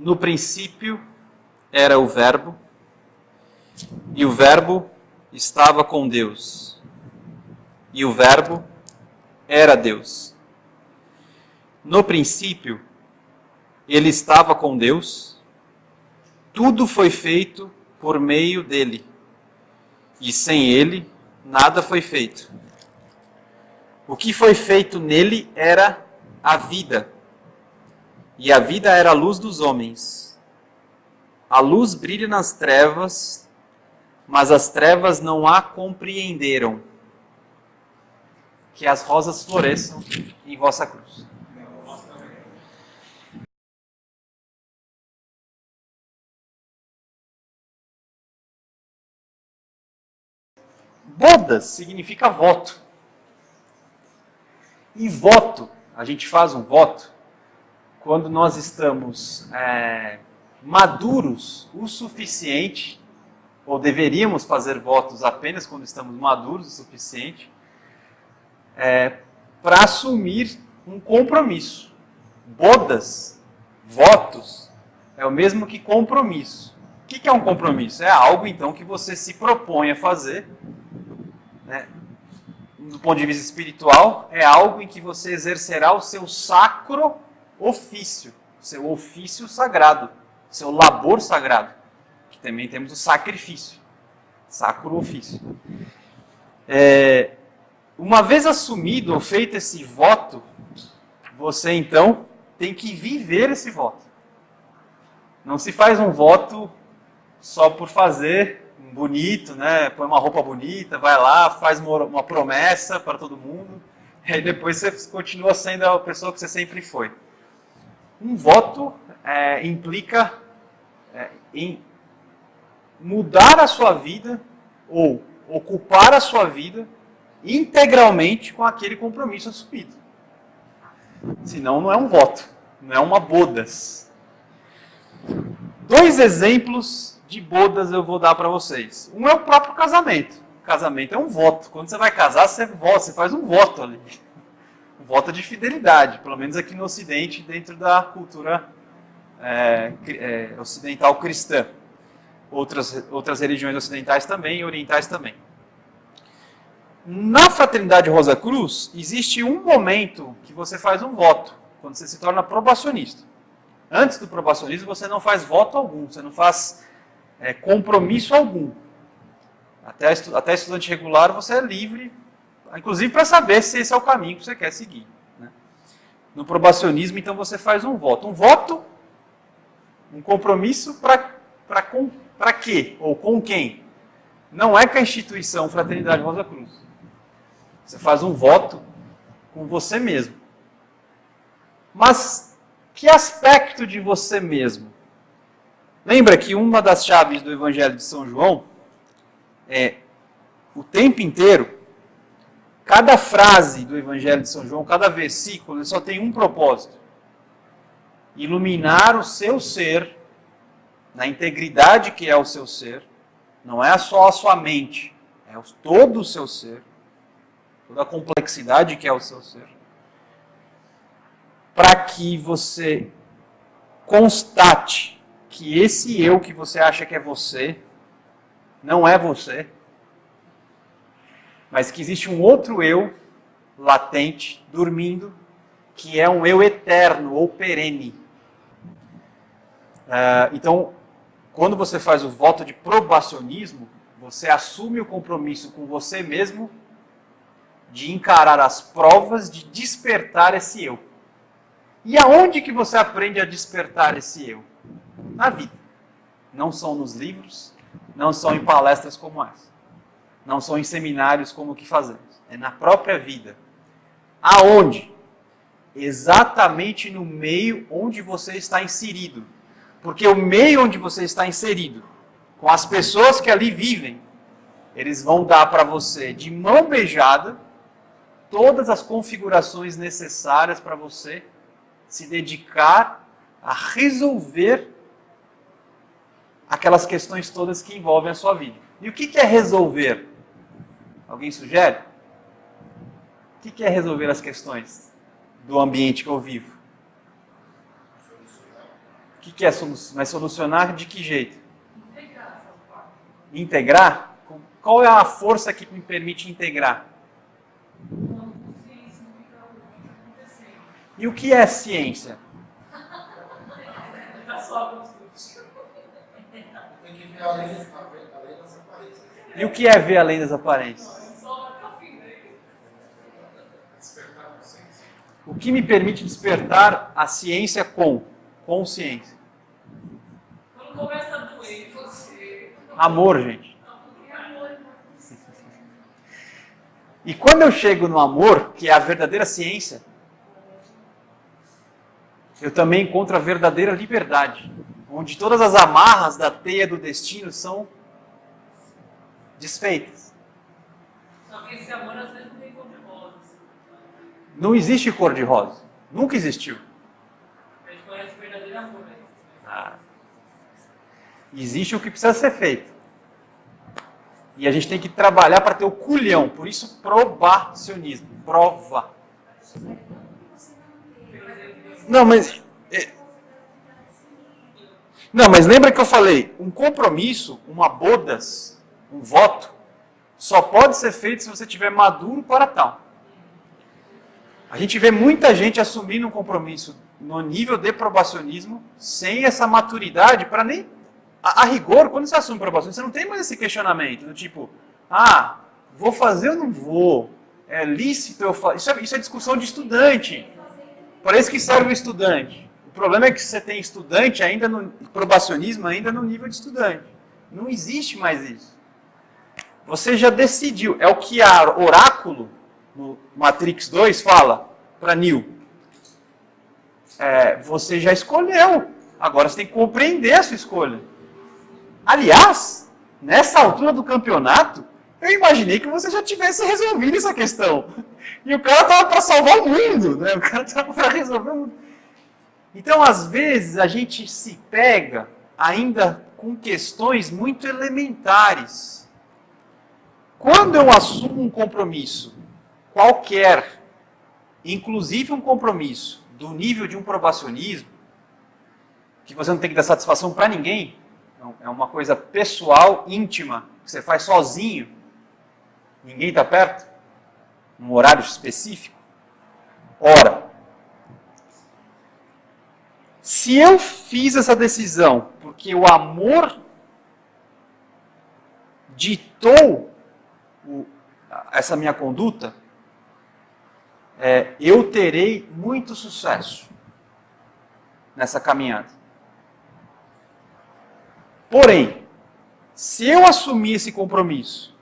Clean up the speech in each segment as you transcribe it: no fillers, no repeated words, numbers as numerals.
No princípio era o Verbo, e o Verbo estava com Deus, e o Verbo era Deus. No princípio, ele estava com Deus, tudo foi feito por meio dele, e sem ele, nada foi feito. O que foi feito nele era a vida, e a vida era a luz dos homens. A luz brilha nas trevas, mas as trevas não a compreenderam. Que as rosas floresçam em vossa cruz. Bodas significa voto. E voto, a gente faz um voto quando nós estamos maduros o suficiente, ou deveríamos fazer votos apenas quando estamos maduros o suficiente, para assumir um compromisso. Bodas, votos, é o mesmo que compromisso. O que é um compromisso? É algo, então, que você se propõe a fazer, né? Do ponto de vista espiritual, é algo em que você exercerá o seu sacro ofício, seu ofício sagrado, seu labor sagrado, que também temos o sacrifício, sacro ofício. Uma vez assumido ou feito esse voto, você então tem que viver esse voto. Não se faz um voto só por fazer, bonito, né? Põe uma roupa bonita, vai lá, faz uma promessa para todo mundo, e aí depois você continua sendo a pessoa que você sempre foi. Um voto implica em mudar a sua vida ou ocupar a sua vida integralmente com aquele compromisso assumido. Senão não é um voto, não é uma bodas. 2 exemplos de bodas eu vou dar para vocês. Um é o próprio casamento. O casamento é um voto. Quando você vai casar, você faz um voto ali. Um voto de fidelidade, pelo menos aqui no Ocidente, dentro da cultura ocidental cristã. Outras religiões ocidentais também e orientais também. Na Fraternidade Rosa Cruz, existe um momento que você faz um voto, quando você se torna probacionista. Antes do probacionismo, você não faz voto algum, você não faz compromisso algum. Até estudante regular, você é livre, inclusive para saber se esse é o caminho que você quer seguir, né? No probacionismo, então, você faz um voto. Um voto, um compromisso para quê? Ou com quem? Não é com a instituição Fraternidade Rosa Cruz. Você faz um voto com você mesmo. Mas que aspecto de você mesmo? Lembra que uma das chaves do Evangelho de São João é o tempo inteiro, cada frase do Evangelho de São João, cada versículo, ele só tem um propósito: iluminar o seu ser, na integridade que é o seu ser. Não é só a sua mente, é todo o seu ser, toda a complexidade que é o seu ser, para que você constate que esse eu que você acha que é você, não é você, mas que existe um outro eu latente, dormindo, que é um eu eterno ou perene. Então, quando você faz o voto de probacionismo, você assume o compromisso com você mesmo de encarar as provas, de despertar esse eu. E aonde que você aprende a despertar esse eu? Na vida. Não são nos livros, não são em palestras como essa. Não são em seminários como o que fazemos. É na própria vida. Aonde? Exatamente no meio onde você está inserido. Porque o meio onde você está inserido, com as pessoas que ali vivem, eles vão dar para você, de mão beijada, todas as configurações necessárias para você se dedicar a resolver aquelas questões todas que envolvem a sua vida. E o que é resolver? Alguém sugere? O que é resolver as questões do ambiente que eu vivo? que é solucionar? Mas solucionar de que jeito? Integrar? Qual é a força que me permite integrar? E o que é ciência? E o que é ver além das aparências? O que me permite despertar a ciência com consciência? Quando começa a doer você... Amor, gente. E quando eu chego no amor, que é a verdadeira ciência, eu também encontro a verdadeira liberdade, onde todas as amarras da teia do destino são desfeitas. Só que esse amor às vezes não tem cor de rosa. Não existe cor de rosa. Nunca existiu. A gente conhece o verdadeiro amor, né? Existe o que precisa ser feito. E a gente tem que trabalhar para ter o culhão. Por isso, probacionismo. Prova. Não, mas lembra que eu falei, um compromisso, uma bodas, um voto, só pode ser feito se você estiver maduro para tal. A gente vê muita gente assumindo um compromisso no nível de probacionismo sem essa maturidade para nem... A rigor, quando você assume probacionismo, você não tem mais esse questionamento do tipo, vou fazer ou não vou? É lícito eu fazer? Isso é discussão de estudante. Para isso que serve o estudante. O problema é que você tem estudante ainda no probacionismo, ainda no nível de estudante. Não existe mais isso. Você já decidiu. É o que a Oráculo, no Matrix 2, fala para Neo. Você já escolheu. Agora você tem que compreender a sua escolha. Aliás, nessa altura do campeonato, eu imaginei que você já tivesse resolvido essa questão. E o cara estava para salvar o mundo, né? O cara estava para resolver o mundo. Então, às vezes, a gente se pega ainda com questões muito elementares. Quando eu assumo um compromisso, qualquer, inclusive um compromisso do nível de um probacionismo, que você não tem que dar satisfação para ninguém, é uma coisa pessoal, íntima, que você faz sozinho, ninguém está perto, num horário específico. Ora, se eu fiz essa decisão porque o amor ditou essa minha conduta, eu terei muito sucesso nessa caminhada. Porém, se eu assumir esse compromisso,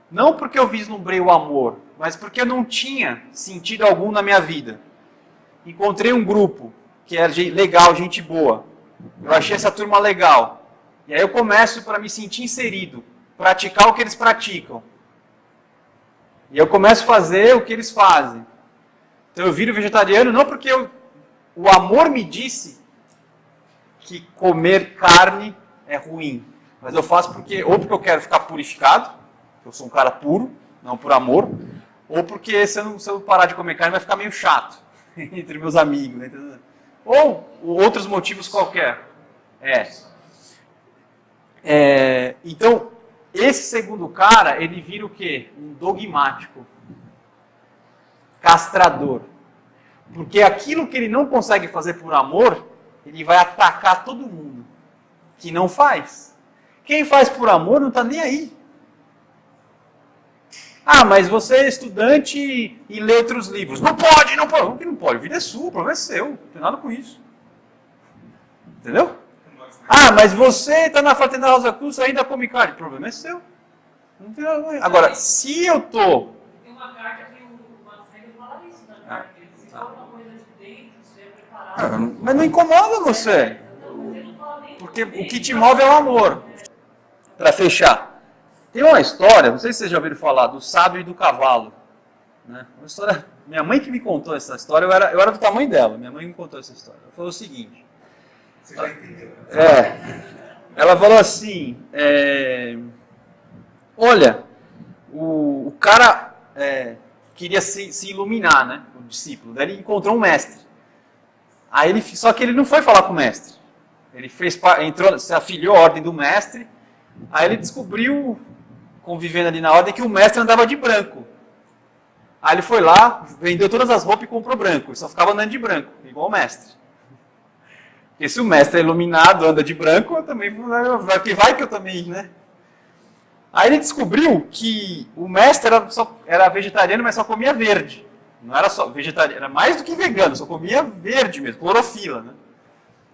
não porque eu vislumbrei o amor, mas porque eu não tinha sentido algum na minha vida, encontrei um grupo que era legal, gente boa, eu achei essa turma legal, e aí eu começo para me sentir inserido, praticar o que eles praticam, e eu começo a fazer o que eles fazem. Então eu viro vegetariano não porque o amor me disse que comer carne é ruim, mas eu faço porque eu quero ficar purificado, eu sou um cara puro, não por amor, ou porque se eu parar de comer carne vai ficar meio chato entre meus amigos, né? Ou outros motivos qualquer. Então, esse segundo cara, ele vira o quê? Um dogmático, castrador, porque aquilo que ele não consegue fazer por amor, ele vai atacar todo mundo que não faz. Quem faz por amor não está nem aí. Mas você é estudante e lê outros livros. Não pode, não pode. Como que não pode? A vida é sua, o problema é seu. Não tem nada com isso. Entendeu? Mas você está na Fraternidade Rosa Cruz e ainda come carne. O problema é seu. Não tem nada com isso. Agora, se eu estou... Tem uma carta que o Marcelo fala isso na carta. Se for uma coisa de dentro, você é preparado. Mas não incomoda você. Porque o que te move é o amor. Para fechar, tem uma história, não sei se vocês já ouviram falar, do sábio e do cavalo. Né? Uma história, minha mãe que me contou essa história, eu era do tamanho dela, minha mãe me contou essa história. Ela falou o seguinte. Você já entendeu? Ela falou assim, olha, o cara queria se iluminar, né? O discípulo. Daí ele encontrou um mestre. Só que ele não foi falar com o mestre. Ele entrou, se afiliou à ordem do mestre, aí ele descobriu, convivendo ali na ordem, que o mestre andava de branco. Aí ele foi lá, vendeu todas as roupas e comprou branco. Ele só ficava andando de branco, igual o mestre. Porque se o mestre é iluminado, anda de branco, eu também vai que eu também, né? Aí ele descobriu que o mestre era vegetariano, mas só comia verde. Não era só vegetariano, era mais do que vegano, só comia verde mesmo, clorofila, né?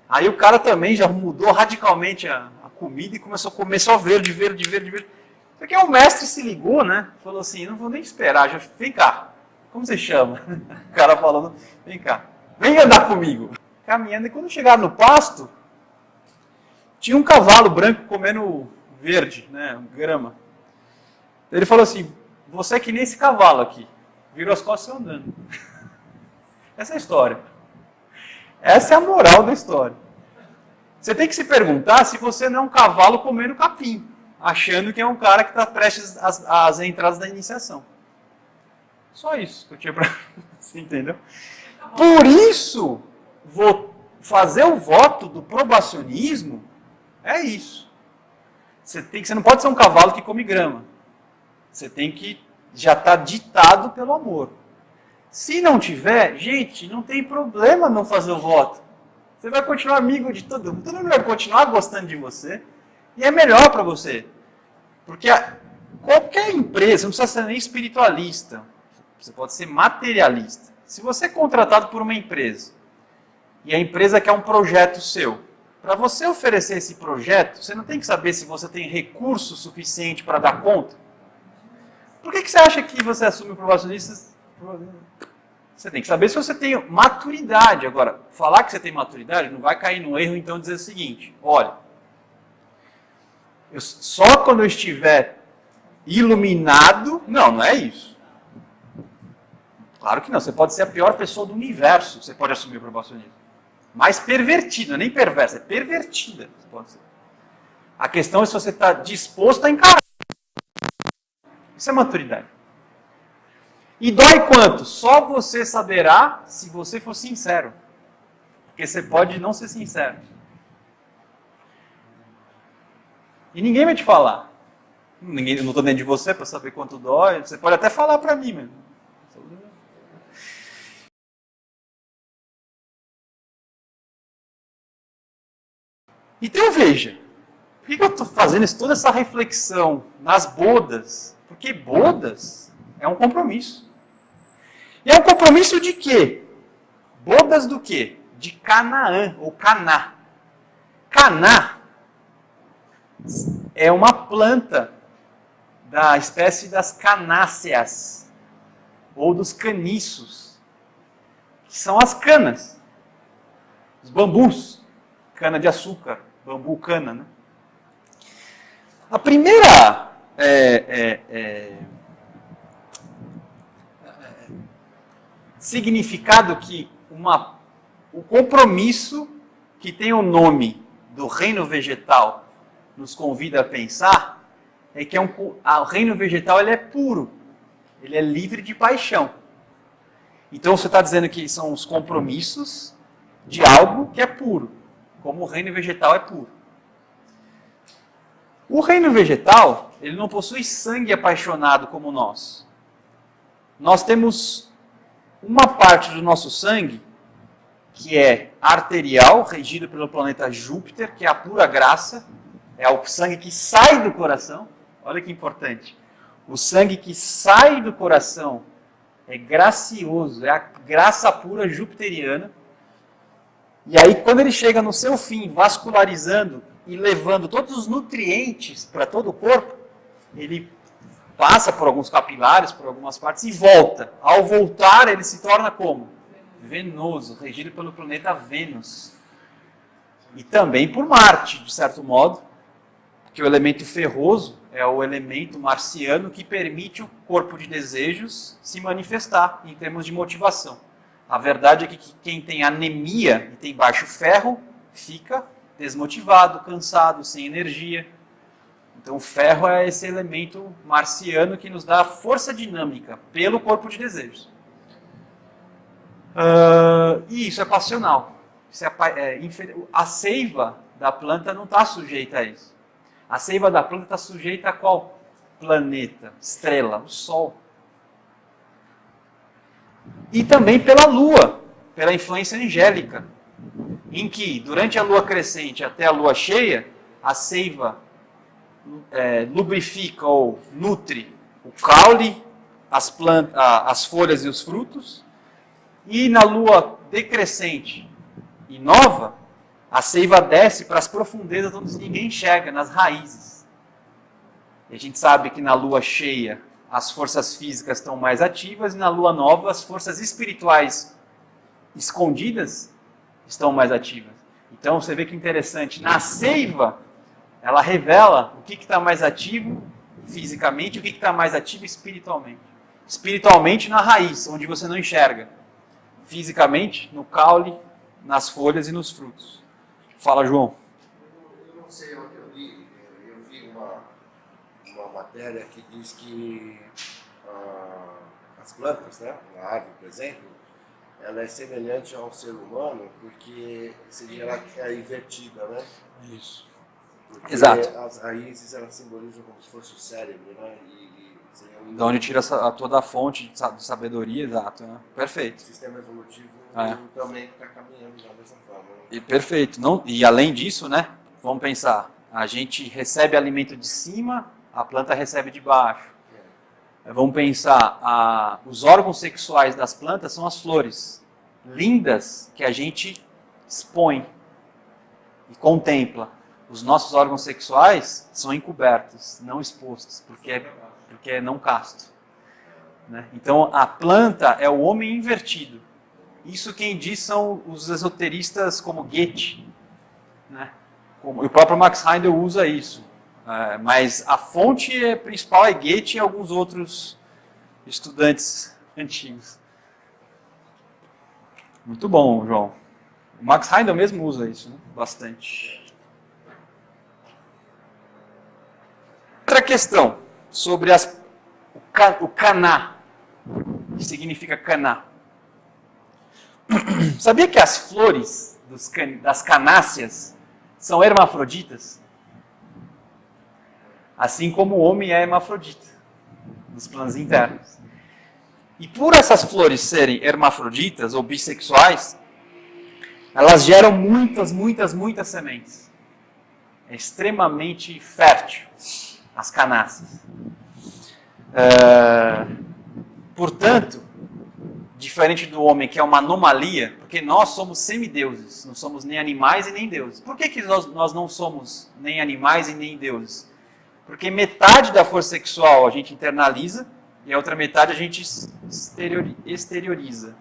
Aí o cara também já mudou radicalmente a comida e começou a comer só verde. Porque o mestre se ligou, né? Falou assim, não vou nem esperar, já vem cá. Como você chama? O cara falando, vem cá, vem andar comigo. Caminhando, e quando chegaram no pasto, tinha um cavalo branco comendo verde, né? Grama. Ele falou assim, você é que nem esse cavalo aqui. Virou as costas e saiu andando. Essa é a história. Essa é a moral da história. Você tem que se perguntar se você não é um cavalo comendo capim, achando que é um cara que está prestes às entradas da iniciação. Só isso que eu tinha para você, entendeu? Por isso, fazer o voto do probacionismo é isso. Você não pode ser um cavalo que come grama. Você tem que já estar ditado pelo amor. Se não tiver, gente, não tem problema não fazer o voto. Você vai continuar amigo de todo mundo. Todo mundo vai continuar gostando de você. E é melhor para você. Porque qualquer empresa, não precisa ser nem espiritualista. Você pode ser materialista. Se você é contratado por uma empresa, e a empresa quer um projeto seu, para você oferecer esse projeto, você não tem que saber se você tem recurso suficiente para dar conta. Por que você acha que você assume o probacionista? Você tem que saber se você tem maturidade. Agora, falar que você tem maturidade não vai cair no erro, então, dizer o seguinte, olha, só quando eu estiver iluminado... Não é isso. Claro que não. Você pode ser a pior pessoa do universo, você pode assumir o probacionismo. Mais pervertida, nem perversa, é pervertida. Você pode ser. A questão é se você está disposto a encarar. Isso é maturidade. E dói quanto? Só você saberá se você for sincero. Porque você pode não ser sincero. E ninguém vai te falar. Eu não estou dentro de você para saber quanto dói. Você pode até falar para mim mesmo. Então veja, por que eu estou fazendo toda essa reflexão nas bodas? Porque bodas é um compromisso. E é um compromisso de quê? Bodas do quê? De Canaã, ou Caná. Caná é uma planta da espécie das canáceas, ou dos caniços, que são as canas, os bambus, cana de açúcar, bambu cana, né? A primeira significado que o compromisso que tem o nome do reino vegetal nos convida a pensar é que o reino vegetal ele é puro, ele é livre de paixão. Então você está dizendo que são os compromissos de algo que é puro, como o reino vegetal é puro. O reino vegetal, ele não possui sangue apaixonado como nós. Nós temos uma parte do nosso sangue que é arterial, regido pelo planeta Júpiter, que é a pura graça, é o sangue que sai do coração. Olha que importante. O sangue que sai do coração é gracioso, é a graça pura jupiteriana. E aí, quando ele chega no seu fim, vascularizando e levando todos os nutrientes para todo o corpo, ele passa por alguns capilares, por algumas partes e volta. Ao voltar, ele se torna como? Venoso, regido pelo planeta Vênus. E também por Marte, de certo modo, porque o elemento ferroso é o elemento marciano que permite o corpo de desejos se manifestar em termos de motivação. A verdade é que quem tem anemia e tem baixo ferro fica desmotivado, cansado, sem energia. Então o ferro é esse elemento marciano que nos dá força dinâmica pelo corpo de desejos. E isso é passional. A seiva da planta não está sujeita a isso. A seiva da planta está sujeita a qual planeta? Estrela, o Sol. E também pela Lua, pela influência angélica, em que durante a Lua crescente até a Lua cheia, a seiva lubrifica ou nutre o caule, as folhas e os frutos, e na Lua decrescente e nova, a seiva desce para as profundezas onde ninguém enxerga, nas raízes. E a gente sabe que na Lua cheia as forças físicas estão mais ativas e na Lua nova as forças espirituais escondidas estão mais ativas. Então você vê que interessante, na seiva ela revela o que está mais ativo fisicamente e o que está mais ativo espiritualmente. Espiritualmente na raiz, onde você não enxerga. Fisicamente no caule, nas folhas e nos frutos. Fala, João. Eu não sei onde eu vi uma matéria que diz que as plantas, né, a árvore, por exemplo, ela é semelhante ao ser humano porque seria ela é invertida, né? Isso. Porque Exato. as raízes elas simbolizam como se fosse o cérebro, né? De onde tira toda a fonte de sabedoria, exato. Né? Perfeito. O sistema evolutivo É. também está caminhando da mesma forma. Né? E perfeito. Não, e além disso, né? Vamos pensar, a gente recebe alimento de cima, a planta recebe de baixo. Vamos pensar, os órgãos sexuais das plantas são as flores lindas que a gente expõe e contempla. Os nossos órgãos sexuais são encobertos, não expostos, porque é não casto. Né? Então a planta é o homem invertido. Isso quem diz são os esoteristas como Goethe. Né? O próprio Max Heindel usa isso. Mas a fonte principal é Goethe e alguns outros estudantes antigos. Muito bom, João. O Max Heindel mesmo usa isso, né? Bastante. Outra questão sobre o caná, que significa caná. Sabia que as flores das canáceas são hermafroditas? Assim como o homem é hermafrodita, nos planos internos. E por essas flores serem hermafroditas ou bissexuais, elas geram muitas sementes. É extremamente fértil as canáceas. Portanto, diferente do homem, que é uma anomalia, porque nós somos semideuses, não somos nem animais e nem deuses. Por que nós não somos nem animais e nem deuses? Porque metade da força sexual a gente internaliza e a outra metade a gente exterioriza.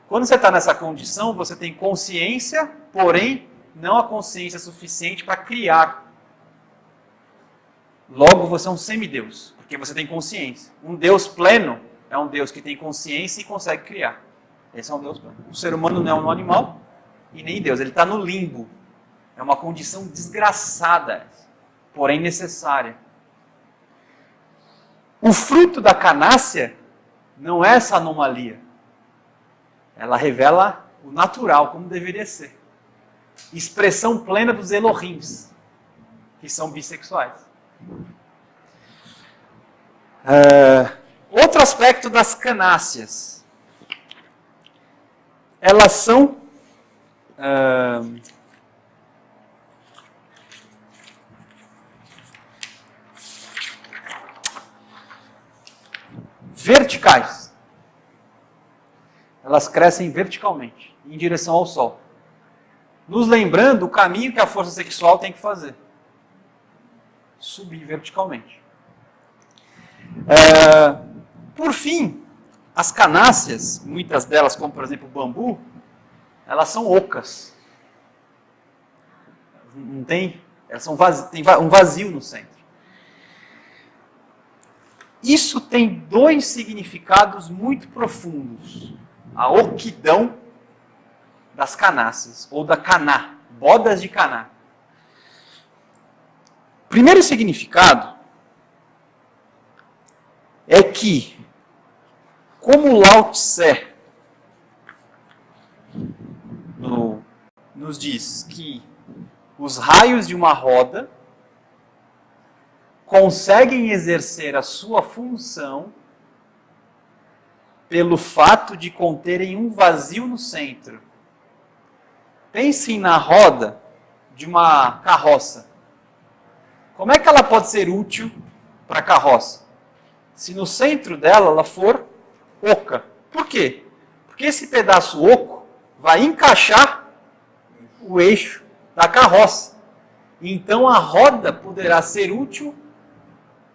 Quando você está nessa condição, você tem consciência, porém não a consciência suficiente para criar. Logo, você é um semideus, porque você tem consciência. Um Deus pleno é um Deus que tem consciência e consegue criar. Esse é um Deus pleno. O ser humano não é um animal e nem Deus, ele está no limbo. É uma condição desgraçada, porém necessária. O fruto da canácea não é essa anomalia. Ela revela o natural, como deveria ser. Expressão plena dos Elohims, que são bissexuais. Outro aspecto das canáceas. Elas são verticais. Elas crescem verticalmente, em direção ao Sol. Nos lembrando o caminho que a força sexual tem que fazer. Subir verticalmente. Por fim, as canáceas, muitas delas, como por exemplo o bambu, elas são ocas. Não tem, elas são tem um vazio no centro. Isso tem dois significados muito profundos. A oquidão das canáceas, ou da caná, bodas de caná. Primeiro significado é que, como Lao Tse, no nos diz que os raios de uma roda conseguem exercer a sua função pelo fato de conterem um vazio no centro. Pensem na roda de uma carroça. Como é que ela pode ser útil para a carroça? Se no centro dela ela for oca. Por quê? Porque esse pedaço oco vai encaixar o eixo da carroça. Então a roda poderá ser útil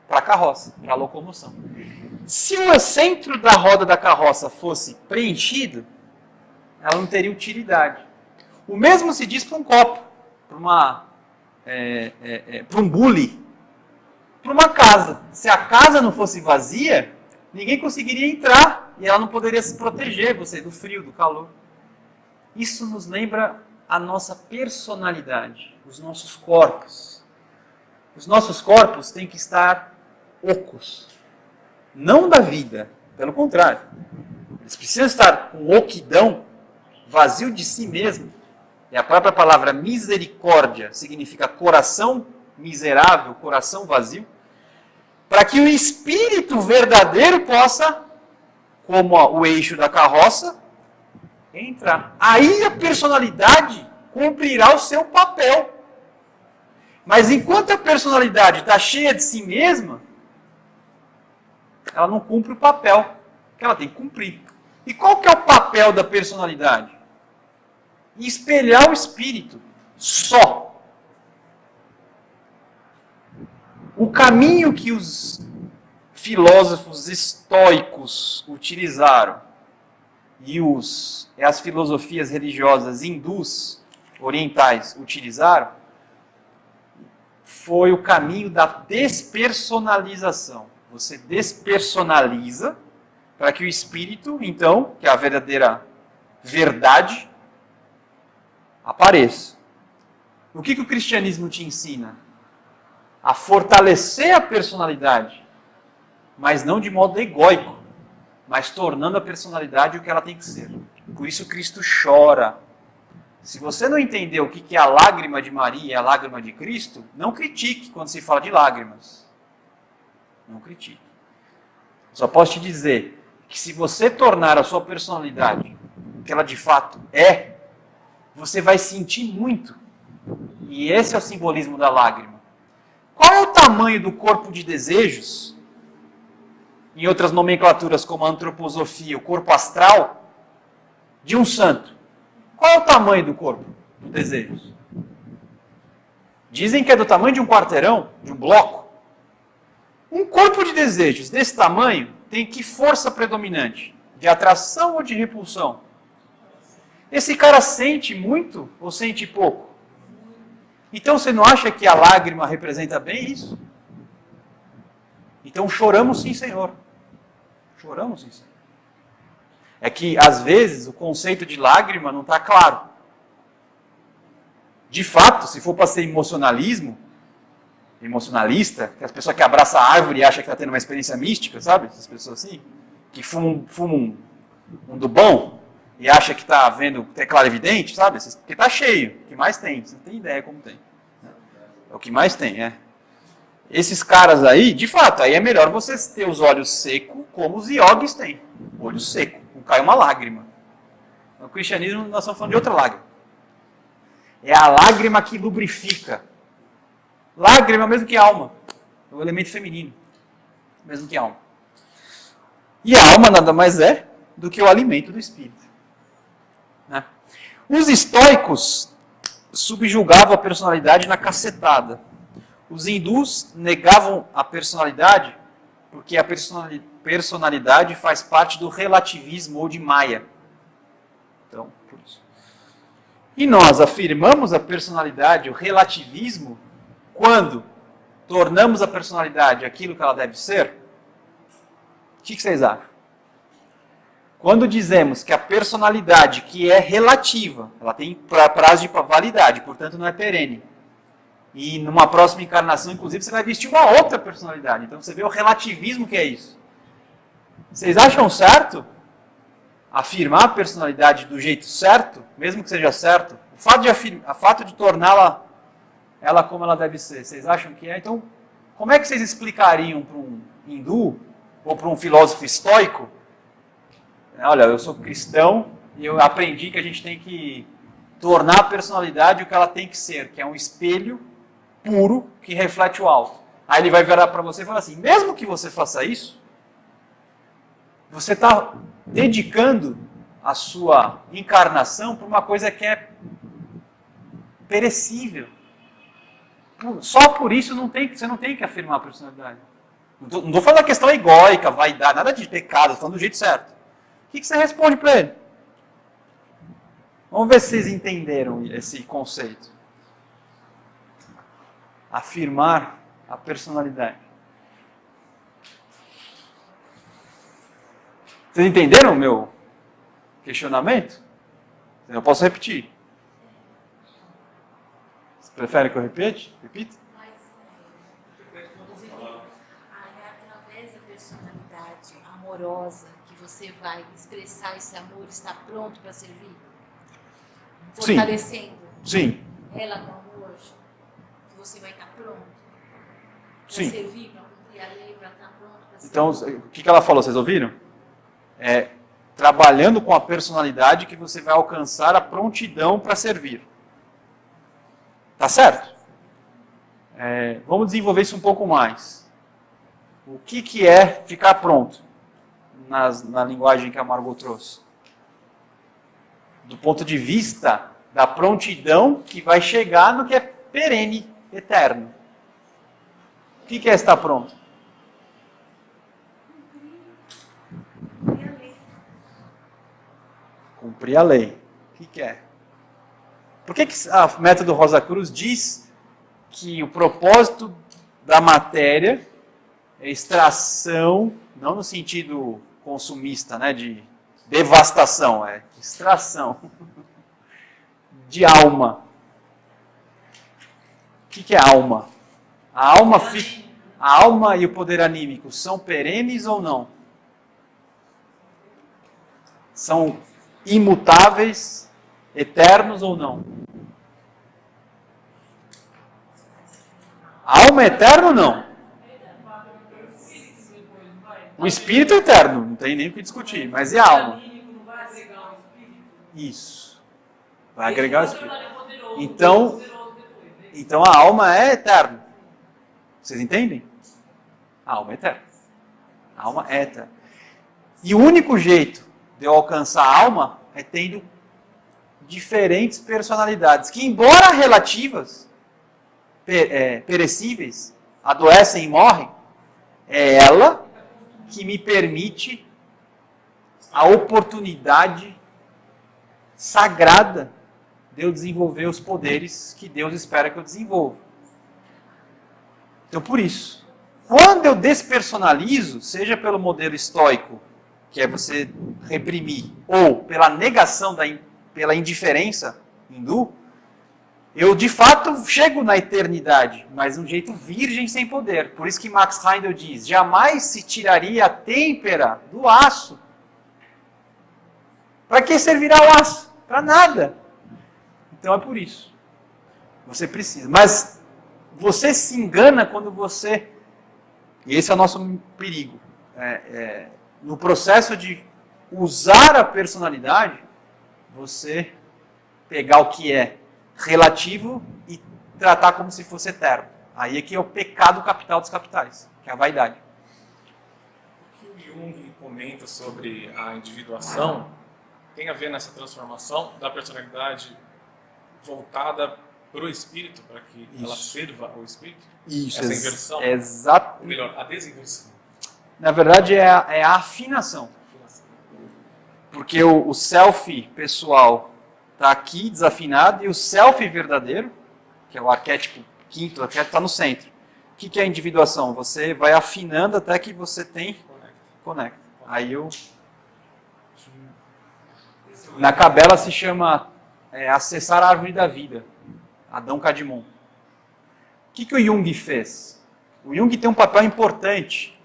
para a carroça, para a locomoção. Se o centro da roda da carroça fosse preenchido, ela não teria utilidade. O mesmo se diz para um copo, para um bule, para uma casa. Se a casa não fosse vazia, ninguém conseguiria entrar e ela não poderia se proteger, você, do frio, do calor. Isso nos lembra a nossa personalidade, os nossos corpos. Os nossos corpos têm que estar ocos, não da vida, pelo contrário. Eles precisam estar com oquidão, vazio de si mesmo. E a própria palavra misericórdia significa coração miserável, coração vazio, para que o espírito verdadeiro possa, como o eixo da carroça, entrar. Aí a personalidade cumprirá o seu papel. Mas enquanto a personalidade está cheia de si mesma, ela não cumpre o papel que ela tem que cumprir. E qual que é o papel da personalidade? Espelhar o espírito. Só. O caminho que os filósofos estoicos utilizaram e as filosofias religiosas hindus, orientais, utilizaram, foi o caminho da despersonalização. Você despersonaliza para que o espírito, então, que é a verdadeira verdade, apareça. O que o cristianismo te ensina? A fortalecer a personalidade, mas não de modo egóico, mas tornando a personalidade o que ela tem que ser. Por isso Cristo chora. Se você não entender o que é a lágrima de Maria e a lágrima de Cristo, não critique quando se fala de lágrimas. Não critique. Só posso te dizer que se você tornar a sua personalidade o que ela de fato é, você vai sentir muito. E esse é o simbolismo da lágrima. Qual é o tamanho do corpo de desejos? Em outras nomenclaturas como a antroposofia, o corpo astral de um santo. Qual é o tamanho do corpo dos desejos? Dizem que é do tamanho de um quarteirão, de um bloco. Um corpo de desejos desse tamanho tem que força predominante? De atração ou de repulsão? Esse cara sente muito ou sente pouco? Então você não acha que a lágrima representa bem isso? Então choramos sim, Senhor. Choramos sim, Senhor. É que, às vezes, o conceito de lágrima não está claro. De fato, se for para ser emocionalista, que as pessoas que abraçam a árvore e acham que está tendo uma experiência mística, sabe? Essas pessoas assim, que fumam um do bom e acha que está vendo, que é clarividente, sabe? Porque está cheio, o que mais tem, você não tem ideia como tem. É o que mais tem, é. Esses caras aí, de fato, aí é melhor você ter os olhos secos como os yogis têm. Olho seco, não cai uma lágrima. No cristianismo nós estamos falando de outra lágrima. É a lágrima que lubrifica. Lágrima é o mesmo que alma. É o elemento feminino. Mesmo que alma. E a alma nada mais é do que o alimento do espírito. Né? Os estoicos subjugavam a personalidade na cacetada. Os hindus negavam a personalidade porque a personalidade faz parte do relativismo ou de Maya. Então, por isso. E nós afirmamos a personalidade, o relativismo, quando tornamos a personalidade aquilo que ela deve ser? O que vocês acham? Quando dizemos que a personalidade que é relativa, ela tem prazo de validade, portanto não é perene. E numa próxima encarnação, inclusive, você vai vestir uma outra personalidade. Então você vê o relativismo que é isso. Vocês acham certo afirmar a personalidade do jeito certo, mesmo que seja certo, O fato de torná-la ela como ela deve ser, vocês acham que é? Então, como é que vocês explicariam para um hindu ou para um filósofo estoico? Olha, eu sou cristão e eu aprendi que a gente tem que tornar a personalidade o que ela tem que ser, que é um espelho puro que reflete o alto. Aí ele vai virar para você e falar assim, mesmo que você faça isso, você está dedicando a sua encarnação para uma coisa que é perecível. Só por isso você não tem que afirmar a personalidade. Não estou falando da questão egóica, vaidade, nada de pecado, estou falando do jeito certo. O que você responde para ele? Vamos ver se vocês entenderam esse conceito. Afirmar a personalidade. Vocês entenderam o meu questionamento? Eu posso repetir. Você prefere que eu repita? Mas, através da personalidade amorosa que você vai expressar esse amor, está pronto para servir? Sim. Fortalecendo Sim. ela com amor, que você vai estar pronto para Sim. servir, para cumprir a lei, para estar pronto para servir. Então, o que ela falou, vocês ouviram? É trabalhando com a personalidade que você vai alcançar a prontidão para servir. Tá certo? Vamos desenvolver isso um pouco mais. O que é ficar pronto na linguagem que a Margot trouxe? Do ponto de vista da prontidão que vai chegar no que é perene, eterno. O que é estar pronto? Cumprir a lei. O que é? Por que a método Rosa Cruz diz que o propósito da matéria é extração, não no sentido consumista, né, de devastação, é extração de alma. O que é alma? A alma e o poder anímico são perenes ou não? São imutáveis, eternos ou não? A alma é eterna ou não? O espírito é eterno, não tem nem o que discutir, mas e a alma? Isso. Vai agregar o espírito. Então a alma é eterna. Vocês entendem? A alma é eterna. A alma é eterna. E o único jeito de eu alcançar a alma é tendo diferentes personalidades, que embora relativas, perecíveis, adoecem e morrem, é ela que me permite a oportunidade sagrada de eu desenvolver os poderes que Deus espera que eu desenvolva. Então, por isso, quando eu despersonalizo, seja pelo modelo estoico, que é você reprimir, ou pela negação, pela indiferença hindu, eu de fato chego na eternidade, mas de um jeito virgem sem poder. Por isso que Max Heindel diz, jamais se tiraria a têmpera do aço. Para que servirá o aço? Para nada. Então é por isso. Você precisa. Mas você se engana quando você... E esse é o nosso perigo. No processo de usar a personalidade, você pegar o que é relativo e tratar como se fosse eterno. Aí é que é o pecado capital dos capitais, que é a vaidade. O que o Jung comenta sobre a individuação tem a ver nessa transformação da personalidade voltada para o espírito, para que ela serva o espírito? Isso, essa inversão? Exato. Ou melhor, a desinversão. Na verdade é a afinação. Porque o self pessoal está aqui desafinado e o self verdadeiro, que é o arquétipo quinto, o arquétipo está no centro. O que é a individuação? Você vai afinando até que você tem... Conecta. Aí na Cabela se chama acessar a árvore da vida. Adão Kadmon. O que o Jung fez? O Jung tem um papel importante,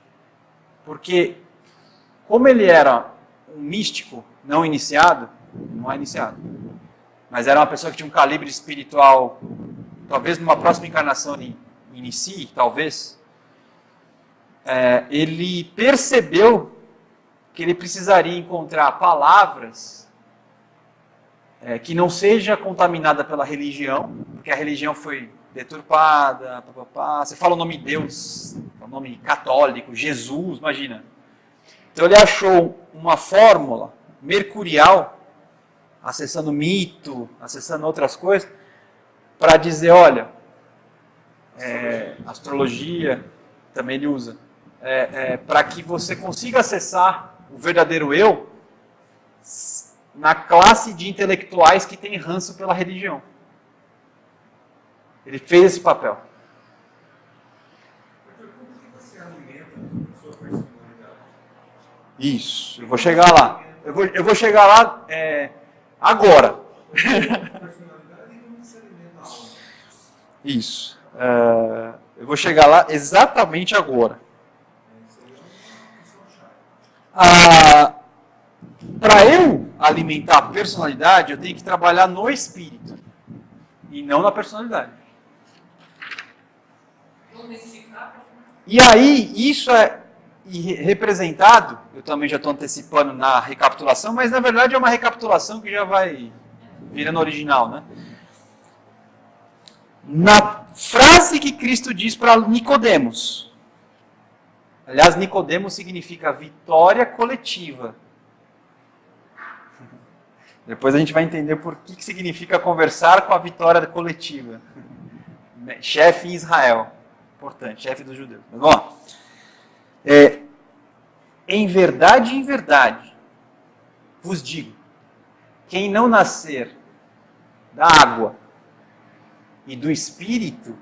porque como ele era um místico não iniciado, não é iniciado, mas era uma pessoa que tinha um calibre espiritual, talvez numa próxima encarnação ele inicie, talvez, ele percebeu que ele precisaria encontrar palavras que não seja contaminada pela religião, porque a religião foi deturpada, você fala o nome de Deus, o nome católico, Jesus, imagina. Então ele achou uma fórmula mercurial, acessando mito, acessando outras coisas, para dizer, olha, astrologia também ele usa, para que você consiga acessar o verdadeiro eu na classe de intelectuais que tem ranço pela religião. Ele fez esse papel. Como que você alimenta a sua personalidade? Isso, eu vou chegar lá. Eu vou chegar lá agora. Personalidade e como você alimenta a alma? Isso. Eu vou chegar lá exatamente agora. Para eu alimentar a personalidade, eu tenho que trabalhar no espírito e não na personalidade. E aí, isso é representado, eu também já estou antecipando na recapitulação, mas na verdade é uma recapitulação que já vai virando original, né? Na frase que Cristo diz para Nicodemos. Aliás, Nicodemos significa vitória coletiva. Depois a gente vai entender por que significa conversar com a vitória coletiva. Chefe em Israel. Importante, chefe dos judeus. Mas vamos lá. Em verdade, vos digo, quem não nascer da água e do Espírito,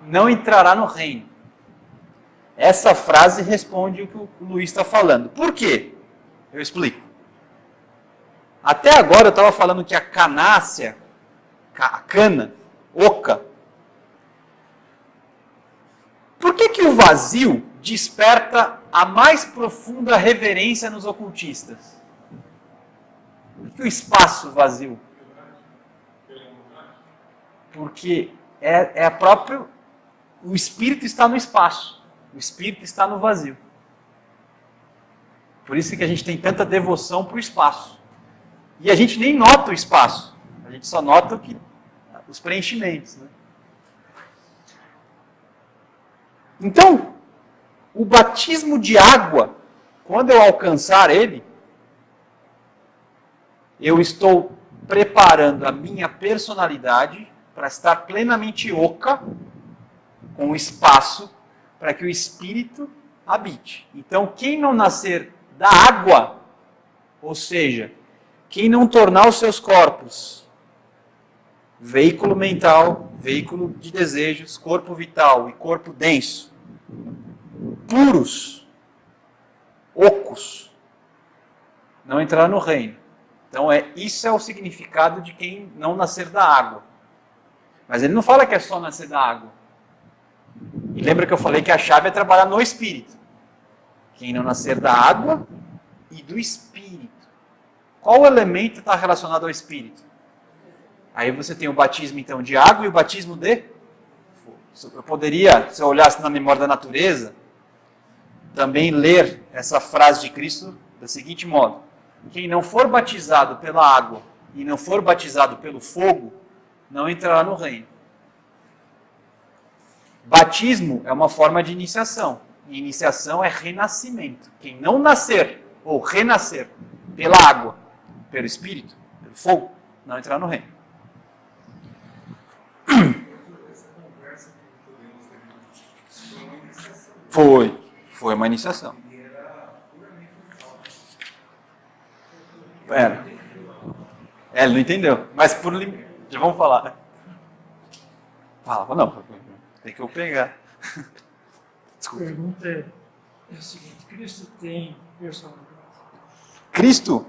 não entrará no reino. Essa frase responde o que o Luiz está falando. Por quê? Eu explico. Até agora eu estava falando que a canácea, a cana, oca. Por que o vazio desperta a mais profunda reverência nos ocultistas? Por que o espaço vazio? Porque é a própria... O espírito está no espaço. O espírito está no vazio. Por isso que a gente tem tanta devoção para o espaço. E a gente nem nota o espaço. A gente só nota os preenchimentos. Né? Então, o batismo de água, quando eu alcançar ele, eu estou preparando a minha personalidade para estar plenamente oca com o espaço para que o Espírito habite. Então, quem não nascer da água, ou seja, quem não tornar os seus corpos veículo mental, veículo de desejos, corpo vital e corpo denso, puros, ocos, não entrará no reino. Então, isso é o significado de quem não nascer da água. Mas ele não fala que é só nascer da água. E lembra que eu falei que a chave é trabalhar no Espírito. Quem não nascer da água e do Espírito. Qual elemento está relacionado ao Espírito? Aí você tem o batismo então de água e o batismo de fogo. Eu poderia, se eu olhasse na memória da natureza, também ler essa frase de Cristo da seguinte modo: quem não for batizado pela água e não for batizado pelo fogo, não entrará no reino. Batismo é uma forma de iniciação. E iniciação é renascimento. Quem não nascer ou renascer pela água, pelo Espírito, pelo fogo, não entrará no reino. Essa conversa que podemos ter foi uma iniciação. Foi uma iniciação. E era puramente mental. Pera. Ele não entendeu. Mas por já vamos falar, né? Fala, não. Tem que eu pegar. A Desculpa. pergunta é a seguinte: Cristo tem personalidade? Cristo?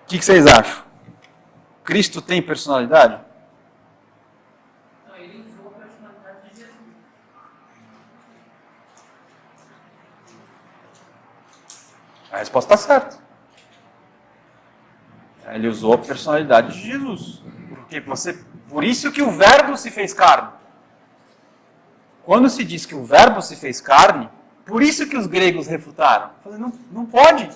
O que vocês acham? Cristo tem personalidade? Não, ele usou a personalidade de Jesus. A resposta está certa. Ele usou a personalidade de Jesus. Por isso que o verbo se fez carne. Quando se diz que o verbo se fez carne, por isso que os gregos refutaram. Falaram, não pode.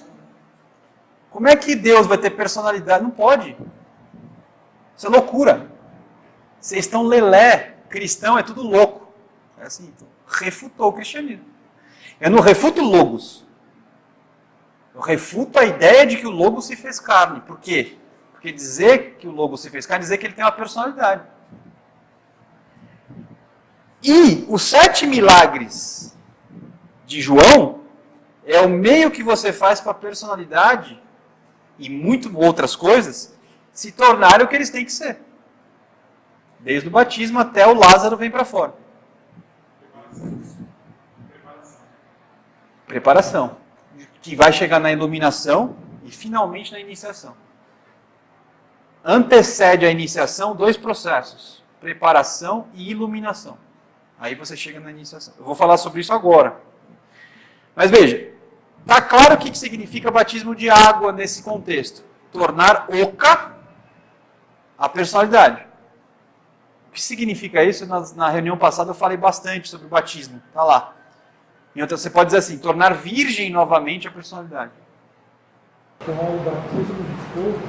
Como é que Deus vai ter personalidade? Não pode. Isso é loucura. Vocês estão lelé. Cristão é tudo louco. É assim, então, refutou o cristianismo. Eu não refuto logos. Eu refuto a ideia de que o logo se fez carne. Por quê? Porque dizer que o logo se fez carne é dizer que ele tem uma personalidade. E os 7 milagres de João é o meio que você faz para a personalidade e muito outras coisas se tornarem o que eles têm que ser. Desde o batismo até o Lázaro vem para fora. Preparação. Que vai chegar na iluminação e finalmente na iniciação. Antecede a iniciação 2 processos: preparação e iluminação. Aí você chega na iniciação. Eu vou falar sobre isso agora. Mas veja, está claro o que significa batismo de água nesse contexto. Tornar oca a personalidade. O que significa isso? Na reunião passada eu falei bastante sobre o batismo. Está lá. Então você pode dizer assim, tornar virgem novamente a personalidade. Então, o batismo de fogo,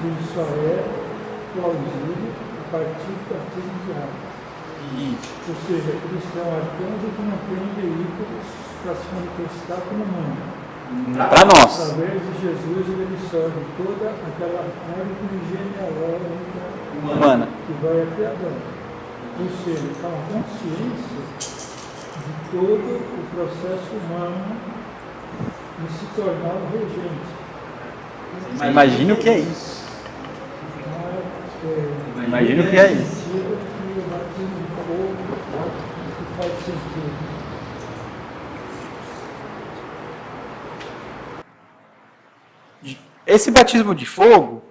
ele só é plausível a partir do batismo de água. Ou seja, Cristo é um arcanjo que não tem veículos para se manifestar como humano. Para nós. Através de Jesus, ele absorve toda aquela árvore genealógica Humana. que vai até Adão. Ou seja, há uma consciência de todo o processo humano de se tornar um regente. Imagina o que é isso. Imagina o que é isso. Que o batismo de fogo, isso faz sentido. Esse batismo de fogo,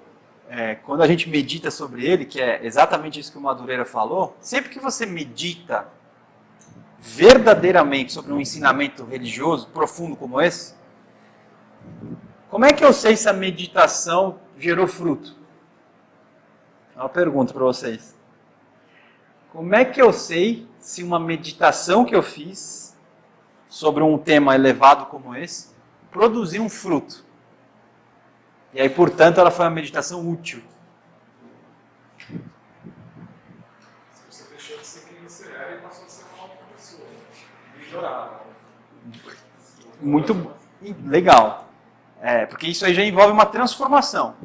quando a gente medita sobre ele, que é exatamente isso que o Madureira falou, sempre que você medita verdadeiramente sobre um ensinamento religioso profundo como esse, como é que eu sei se a meditação gerou fruto? É uma pergunta para vocês. Como é que eu sei se uma meditação que eu fiz sobre um tema elevado como esse produziu um fruto? E aí, portanto, ela foi uma meditação útil. Você deixou de ser quem você era e passou a ser uma outra pessoa. Melhorada. Muito legal. Porque isso aí já envolve uma transformação.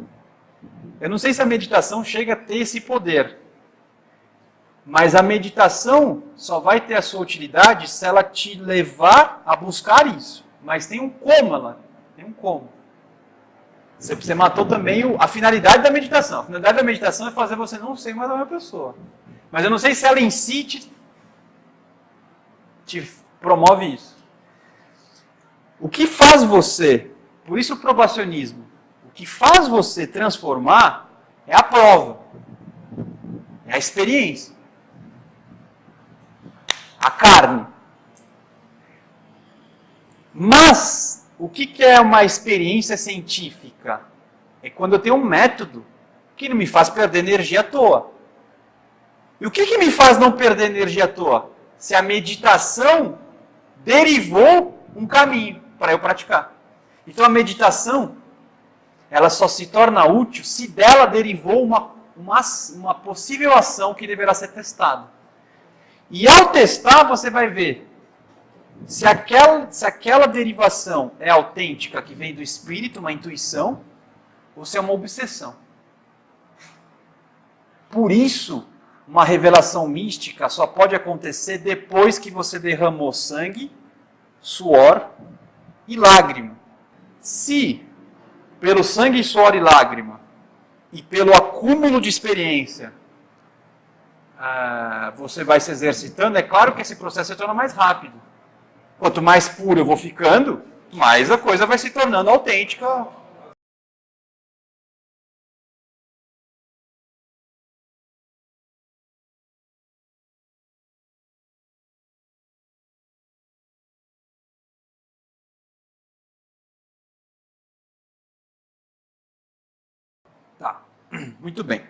Eu não sei se a meditação chega a ter esse poder. Mas a meditação só vai ter a sua utilidade se ela te levar a buscar isso. Mas tem um como ela. Tem um como. Você matou também a finalidade da meditação. A finalidade da meditação é fazer você não ser mais a mesma pessoa. Mas eu não sei se ela em si te promove isso. O que faz você, por isso o probacionismo, o que faz você transformar é a prova, é a experiência, a carne. Mas o que é uma experiência científica? É quando eu tenho um método que não me faz perder energia à toa. E o que me faz não perder energia à toa? Se a meditação derivou um caminho para eu praticar. Então a meditação, ela só se torna útil se dela derivou uma possível ação que deverá ser testada. E ao testar, você vai ver se aquela derivação é autêntica, que vem do espírito, uma intuição, ou se é uma obsessão. Por isso, uma revelação mística só pode acontecer depois que você derramou sangue, suor e lágrima. Se, pelo sangue, suor e lágrima, e pelo acúmulo de experiência, você vai se exercitando, é claro que esse processo se torna mais rápido. Quanto mais puro eu vou ficando, mais a coisa vai se tornando autêntica Muito bem.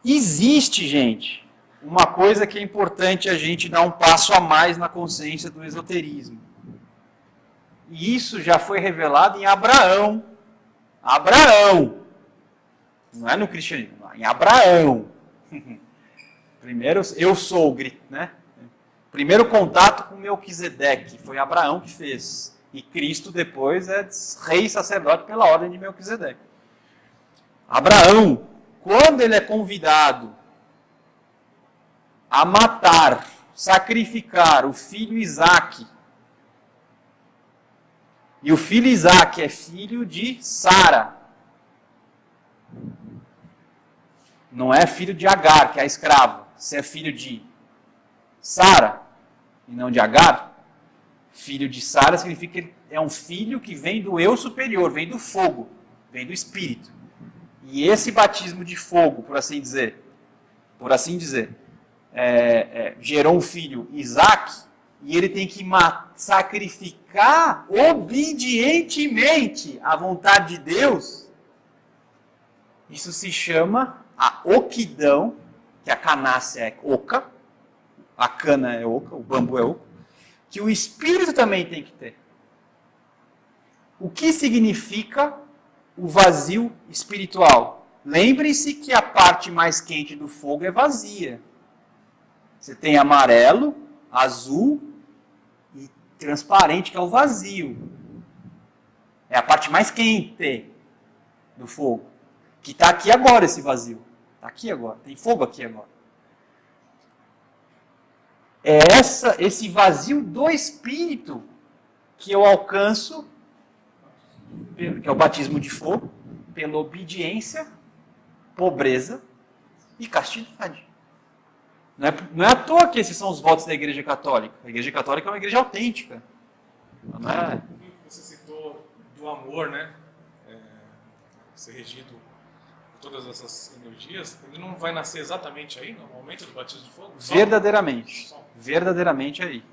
Existe, gente, uma coisa que é importante a gente dar um passo a mais na consciência do esoterismo. E isso já foi revelado em Abraão. Abraão. Não é no cristianismo, não, em Abraão. Primeiro, eu sou, né? Primeiro contato com Melquisedeque, foi Abraão que fez. E Cristo depois é rei sacerdote pela ordem de Melquisedeque. Abraão, quando ele é convidado a matar, sacrificar o filho Isaque, e o filho Isaque é filho de Sara, não é filho de Agar, que é a escrava, se é filho de Sara e não de Agar, filho de Sara significa que é um filho que vem do eu superior, vem do fogo, vem do espírito. E esse batismo de fogo, por assim dizer, gerou um filho, Isaque, e ele tem que sacrificar obedientemente à vontade de Deus. Isso se chama a oquidão, que a canácea é oca, a cana é oca, o bambu é oca, que o espírito também tem que ter. O que significa o vazio espiritual? Lembre-se que a parte mais quente do fogo é vazia. Você tem amarelo, azul e transparente, que é o vazio. É a parte mais quente do fogo. Que está aqui agora esse vazio. Está aqui agora. Tem fogo aqui agora. É esse vazio do Espírito que eu alcanço, que é o batismo de fogo, pela obediência, pobreza e castidade. Não é à toa que esses são os votos da Igreja Católica. A Igreja Católica é uma igreja autêntica. Não é... Você citou do amor, né? Ser regido por todas essas energias. Ele não vai nascer exatamente aí, no momento do batismo de fogo? Verdadeiramente. Verdadeiramente aí.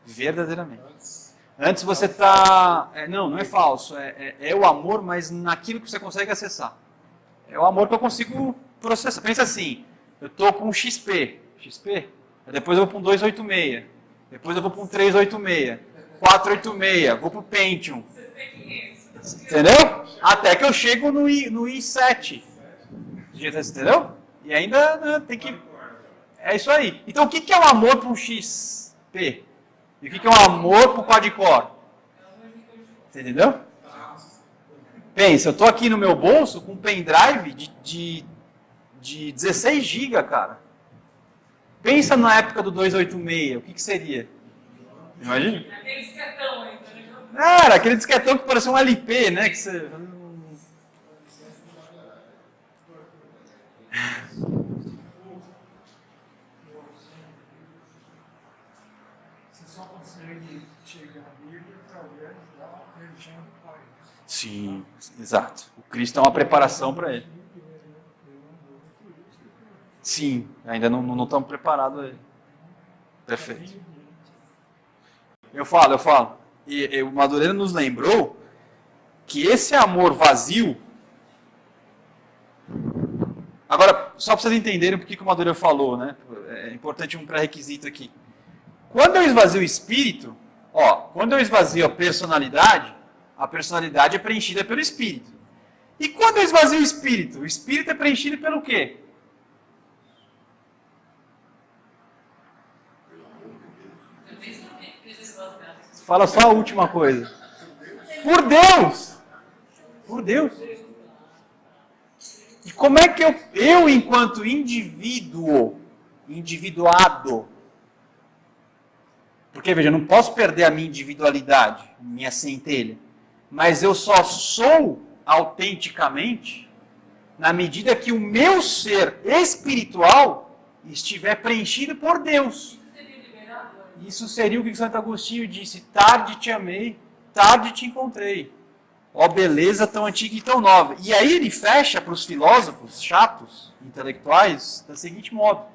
Verdadeiramente. Antes você está... Não é falso. É o amor, mas naquilo que você consegue acessar. É o amor que eu consigo processar. Pensa assim, eu estou com XP, depois eu vou para um 286, depois eu vou para um 386, 486, vou para o Pentium. Entendeu? Até que eu chego no i7. Entendeu? E ainda tem que... É isso aí. Então o que é o amor para um XP? E o que é o amor para o quad-core? Você entendeu? Pensa, eu estou aqui no meu bolso com um pendrive de 16 GB, cara. Pensa na época do 286, o que seria? Imagina? Aquele disquetão aí, tá ligado? Era aquele disquetão que parecia um LP, né? Que você... Você só consegue chegar nele através da religião do Pai. Sim, exato. O Cristo é uma preparação para ele. Sim, ainda não estamos preparados aí. Perfeito. Eu falo. E o Madureira nos lembrou que esse amor vazio... Agora, só para vocês entenderem por que o Madureira falou, né? É importante um pré-requisito aqui. Quando eu esvazio o espírito, quando eu esvazio a personalidade é preenchida pelo espírito. E quando eu esvazio o espírito é preenchido pelo quê? Fala só a última coisa. Por Deus! Por Deus! E como é que eu enquanto individuado, porque veja, eu não posso perder a minha individualidade, minha centelha, mas eu só sou autenticamente na medida que o meu ser espiritual estiver preenchido por Deus. Isso seria o que Santo Agostinho disse: tarde te amei, tarde te encontrei. Ó beleza tão antiga e tão nova. E aí ele fecha para os filósofos chatos, intelectuais, da seguinte modo: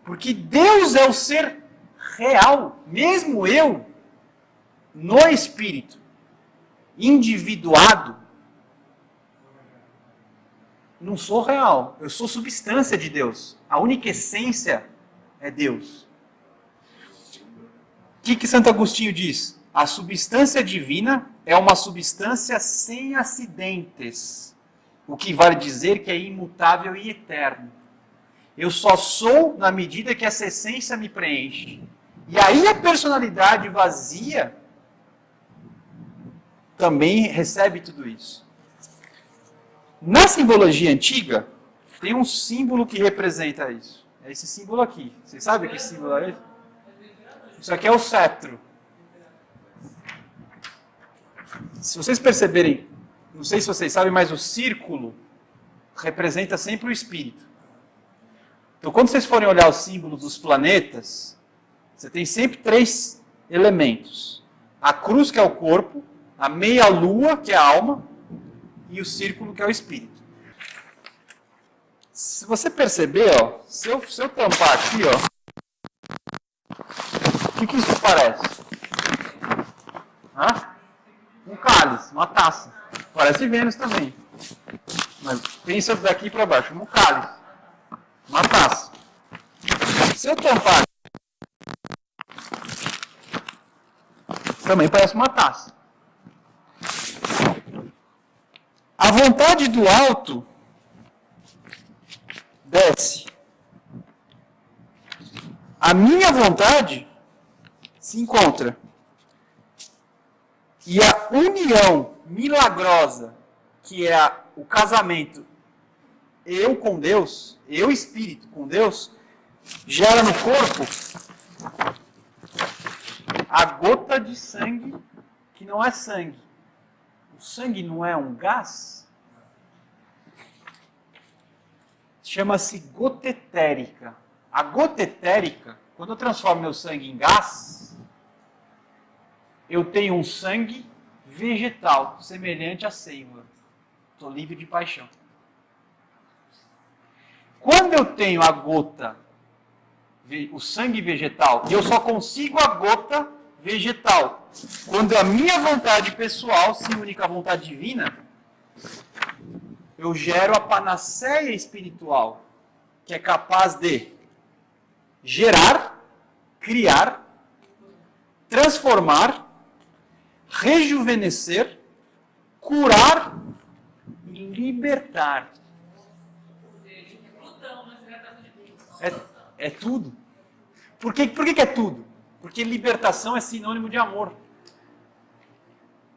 porque Deus é o ser real, mesmo eu, no espírito, individuado, não sou real. Eu sou substância de Deus. A única essência é Deus. O que Santo Agostinho diz? A substância divina é uma substância sem acidentes. O que vale dizer que é imutável e eterno. Eu só sou na medida que essa essência me preenche. E aí a personalidade vazia também recebe tudo isso. Na simbologia antiga, tem um símbolo que representa isso. É esse símbolo aqui. Vocês sabem que símbolo é esse? Isso aqui é o cetro. Se vocês perceberem, não sei se vocês sabem, mas o círculo representa sempre o espírito. Então, quando vocês forem olhar os símbolos dos planetas, você tem sempre 3 elementos. A cruz, que é o corpo, a meia-lua, que é a alma, e o círculo, que é o espírito. Se você perceber, ó, se eu tampar aqui, ó, o que isso parece? Hã? Um cálice, uma taça. Parece Vênus também. Mas pensa daqui para baixo, um cálice, uma taça. Se eu tampar, também parece uma taça. A vontade do alto desce. A minha vontade se encontra. E a união milagrosa, que é o casamento eu com Deus, eu espírito com Deus, gera no corpo a gota de sangue que não é sangue. O sangue não é um gás? Chama-se gota etérica. A gota etérica, quando eu transformo meu sangue em gás, eu tenho um sangue vegetal, semelhante à seiva. Estou livre de paixão. Quando eu tenho a gota, o sangue vegetal, eu só consigo a gota vegetal quando a minha vontade pessoal se une com a vontade divina, eu gero a panaceia espiritual, que é capaz de gerar, criar, transformar, rejuvenescer, curar e libertar. É tudo. Por que é tudo? Porque libertação é sinônimo de amor.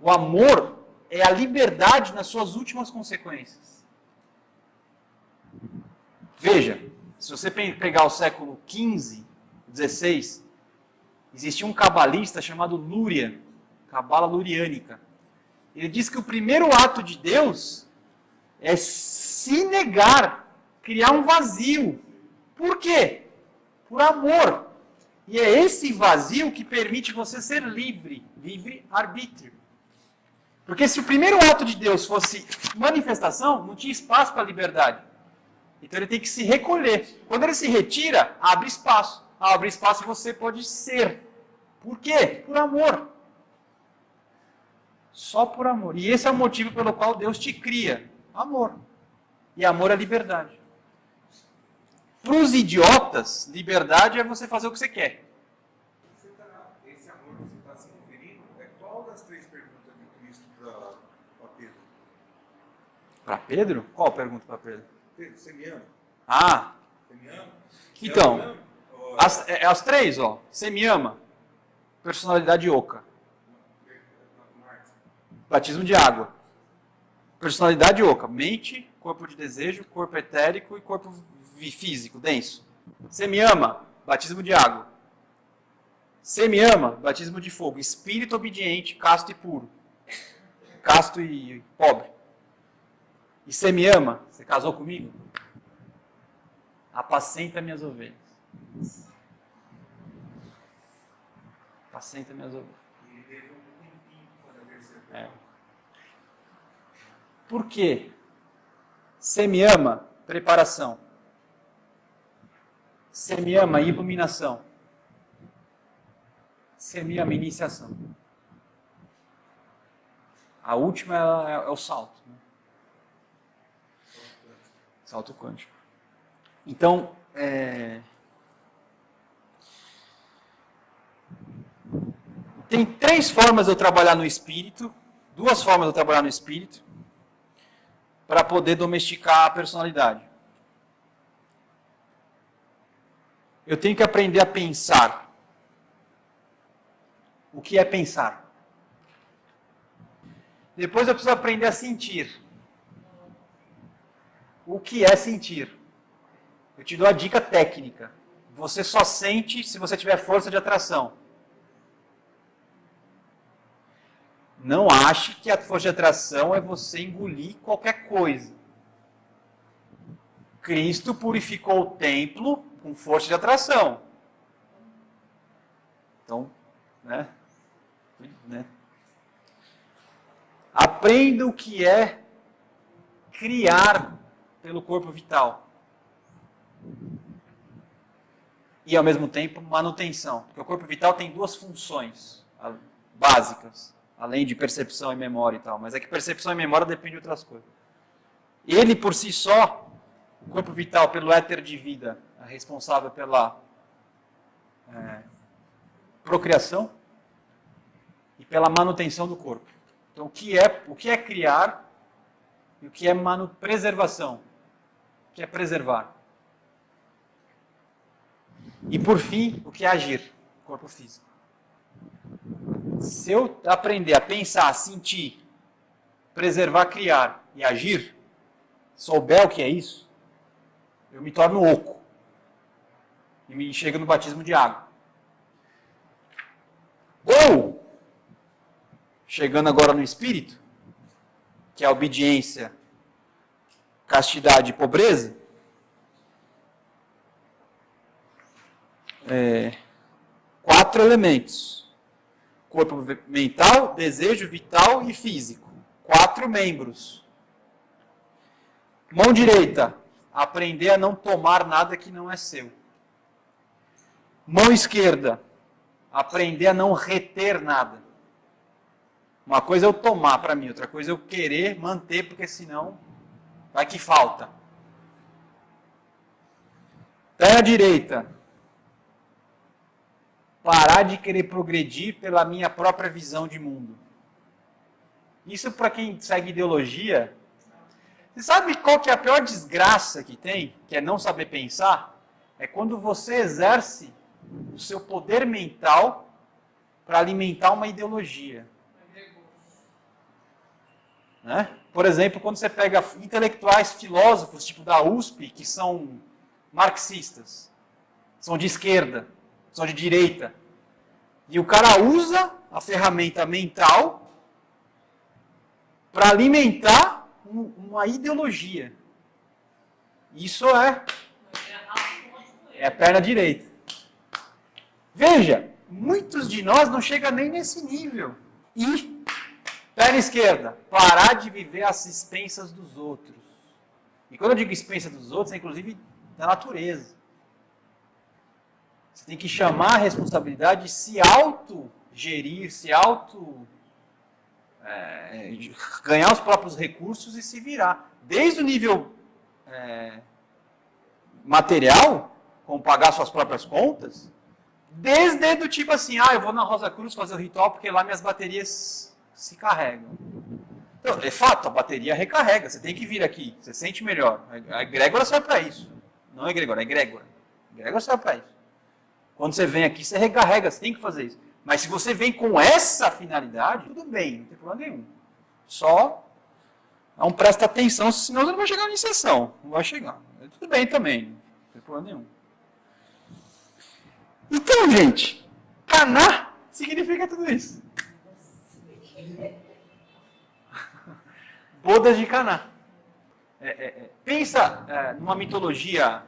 O amor é a liberdade nas suas últimas consequências. Veja, se você pegar o século XV, XVI, existia um cabalista chamado Lúria, cabala luriânica. Ele diz que o primeiro ato de Deus é se negar, criar um vazio. Por quê? Por amor. E é esse vazio que permite você ser livre, livre-arbítrio. Porque se o primeiro ato de Deus fosse manifestação, não tinha espaço para a liberdade. Então ele tem que se recolher. Quando ele se retira, abre espaço. Ao abrir espaço, você pode ser. Por quê? Por amor. Só por amor. E esse é o motivo pelo qual Deus te cria. Amor. E amor é liberdade. Para os idiotas, liberdade é você fazer o que você quer. Esse amor que você está se referindo é qual das 3 perguntas de Cristo para Pedro? Para Pedro? Qual pergunta para Pedro? Pedro, você me ama? Ah, Você me ama? então, as 3, ó. Você me ama? Personalidade oca. Batismo de água. Personalidade oca. Mente, corpo de desejo, corpo etérico e corpo físico, denso. Você me ama? Batismo de água. Você me ama? Batismo de fogo. Espírito obediente, casto e puro. Casto e pobre. E você me ama? Você casou comigo? Apacenta minhas ovelhas. Apacenta minhas ovelhas. É. Por quê? Você me ama? Preparação. Você me ama? Iluminação. Você me ama? Iniciação. A última é o salto. Né? Salto quântico. Então, tem 3 formas de eu trabalhar no espírito, 2 formas de eu trabalhar no espírito, para poder domesticar a personalidade. Eu tenho que aprender a pensar. O que é pensar? Depois eu preciso aprender a sentir. O que é sentir? Eu te dou a dica técnica. Você só sente se você tiver força de atração. Não ache que a força de atração é você engolir qualquer coisa. Cristo purificou o templo com força de atração. Então, né? Aprenda o que é criar pelo corpo vital. E, ao mesmo tempo, manutenção. Porque o corpo vital tem 2 funções básicas, além de percepção e memória e tal. Mas é que percepção e memória dependem de outras coisas. Ele, por si só, o corpo vital, pelo éter de vida, é responsável pela procriação e pela manutenção do corpo. Então, o que é criar e o que é preservação? O que é preservar? E, por fim, o que é agir? Corpo físico. Se eu aprender a pensar, sentir, preservar, criar e agir, souber o que é isso, eu me torno oco. E me chego no batismo de água. Ou, chegando agora no espírito, que é a obediência, castidade e pobreza, 4 elementos. Corpo mental, desejo, vital e físico. 4 membros. Mão direita, aprender a não tomar nada que não é seu. Mão esquerda, aprender a não reter nada. Uma coisa é eu tomar para mim, outra coisa é eu querer manter, porque senão vai que falta. Perna direita, parar de querer progredir pela minha própria visão de mundo. Isso para quem segue ideologia. Você sabe qual que é a pior desgraça que tem? Que é não saber pensar? É quando você exerce o seu poder mental para alimentar uma ideologia. Né? Por exemplo, quando você pega intelectuais, filósofos, tipo da USP, que são marxistas, são de esquerda, são de direita, e o cara usa a ferramenta mental para alimentar uma ideologia. Isso é a perna direita. Veja, muitos de nós não chegam nem nesse nível. E perna esquerda, parar de viver às expensas dos outros. E quando eu digo expensas dos outros, é inclusive da natureza. Você tem que chamar a responsabilidade de se auto-gerir, ganhar os próprios recursos e se virar. Desde o nível material, como pagar suas próprias contas, desde do tipo assim, eu vou na Rosa Cruz fazer o ritual porque lá minhas baterias se carregam. Então, é fato, a bateria recarrega, você tem que vir aqui, você sente melhor. A egrégora serve para isso. Não é egrégora, é egrégora. A egrégora serve para isso. Quando você vem aqui, você recarrega, você tem que fazer isso. Mas se você vem com essa finalidade, tudo bem, não tem problema nenhum. Só não presta atenção, senão você não vai chegar na iniciação. Não vai chegar. Tudo bem também, não tem problema nenhum. Então, gente, Caná significa tudo isso. Bodas de Caná. Pensa numa mitologia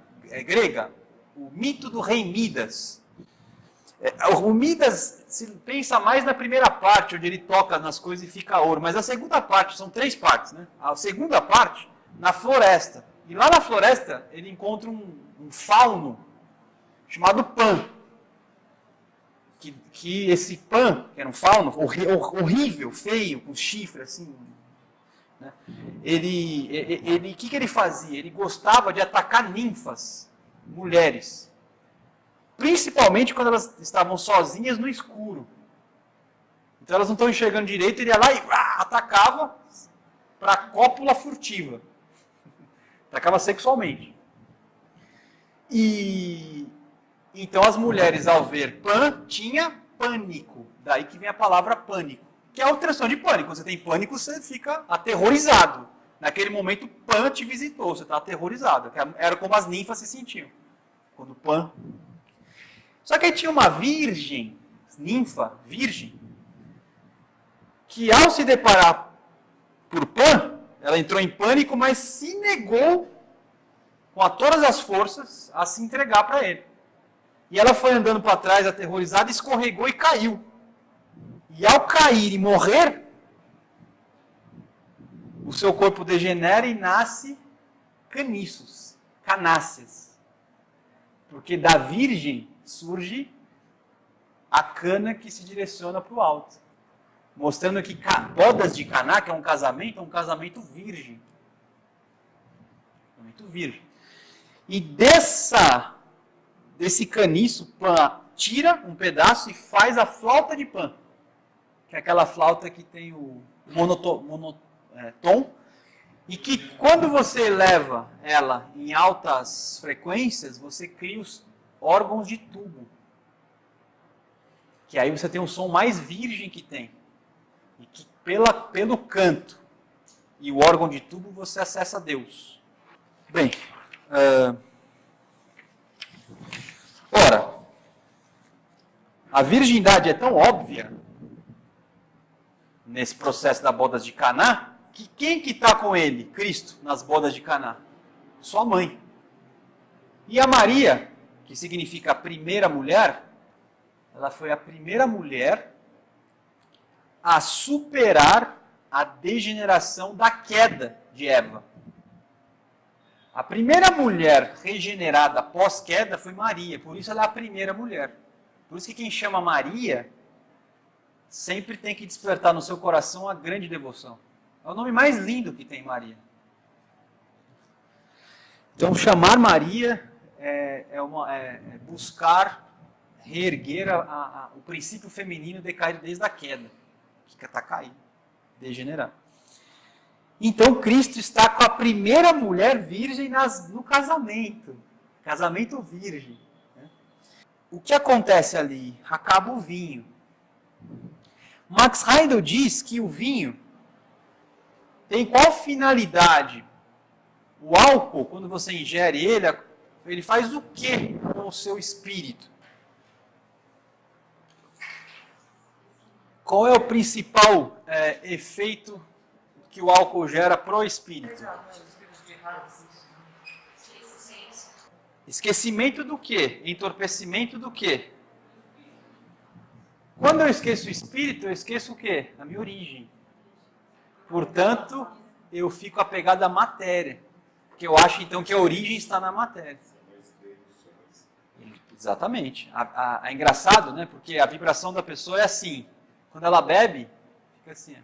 grega, o mito do rei Midas. O Midas se pensa mais na primeira parte, onde ele toca nas coisas e fica ouro. Mas a segunda parte, são 3 partes, né? A segunda parte, na floresta. E lá na floresta, ele encontra um fauno chamado Pan. Que esse Pan, que era um fauno horrível, feio, com chifre, assim, né? O que ele fazia? Ele gostava de atacar ninfas, mulheres. Principalmente quando elas estavam sozinhas no escuro. Então elas não estão enxergando direito, ele ia lá e atacava para cópula furtiva. Atacava sexualmente. E então as mulheres, ao ver Pan, tinha pânico. Daí que vem a palavra pânico. Que é a alteração de pânico. Quando você tem pânico, você fica aterrorizado. Naquele momento, Pan te visitou, você está aterrorizado. Era como as ninfas se sentiam. Quando Pan... Só que aí tinha uma virgem, ninfa, virgem, que ao se deparar por Pan, ela entrou em pânico, mas se negou com todas as forças a se entregar para ele. E ela foi andando para trás, aterrorizada, escorregou e caiu. E ao cair e morrer, o seu corpo degenera e nasce caniços, canáceas. Porque da virgem surge a cana que se direciona para o alto. Mostrando que bodas de Caná, que é um casamento virgem. Casamento virgem. E desse caniço, Pan tira um pedaço e faz a flauta de Pan. Que é aquela flauta que tem o monotom. E que quando você eleva ela em altas frequências, você cria os órgãos de tubo. Que aí você tem o som mais virgem que tem. E que pelo canto e o órgão de tubo você acessa Deus. Bem, ora, a virgindade é tão óbvia nesse processo das bodas de Caná, que quem que está com ele, Cristo, nas bodas de Caná? Sua mãe. E a Maria, que significa a primeira mulher, ela foi a primeira mulher a superar a degeneração da queda de Eva. A primeira mulher regenerada pós-queda foi Maria, por isso ela é a primeira mulher. Por isso que quem chama Maria sempre tem que despertar no seu coração a grande devoção. É o nome mais lindo que tem, Maria. Então, chamar Maria é buscar reerguer o princípio feminino decaído desde a queda, que está caído, degenerado. Então, Cristo está com a primeira mulher virgem no casamento. Casamento virgem. Né? O que acontece ali? Acaba o vinho. Max Heindel diz que o vinho tem qual finalidade? O álcool, quando você ingere ele faz o que com o seu espírito? Qual é o principal efeito que o álcool gera pro espírito? Esquecimento do quê? Entorpecimento do quê? Quando eu esqueço o espírito, eu esqueço o quê? A minha origem. Portanto, eu fico apegado à matéria. Porque eu acho, então, que a origem está na matéria. Exatamente. É engraçado, né? Porque a vibração da pessoa é assim. Quando ela bebe, fica assim.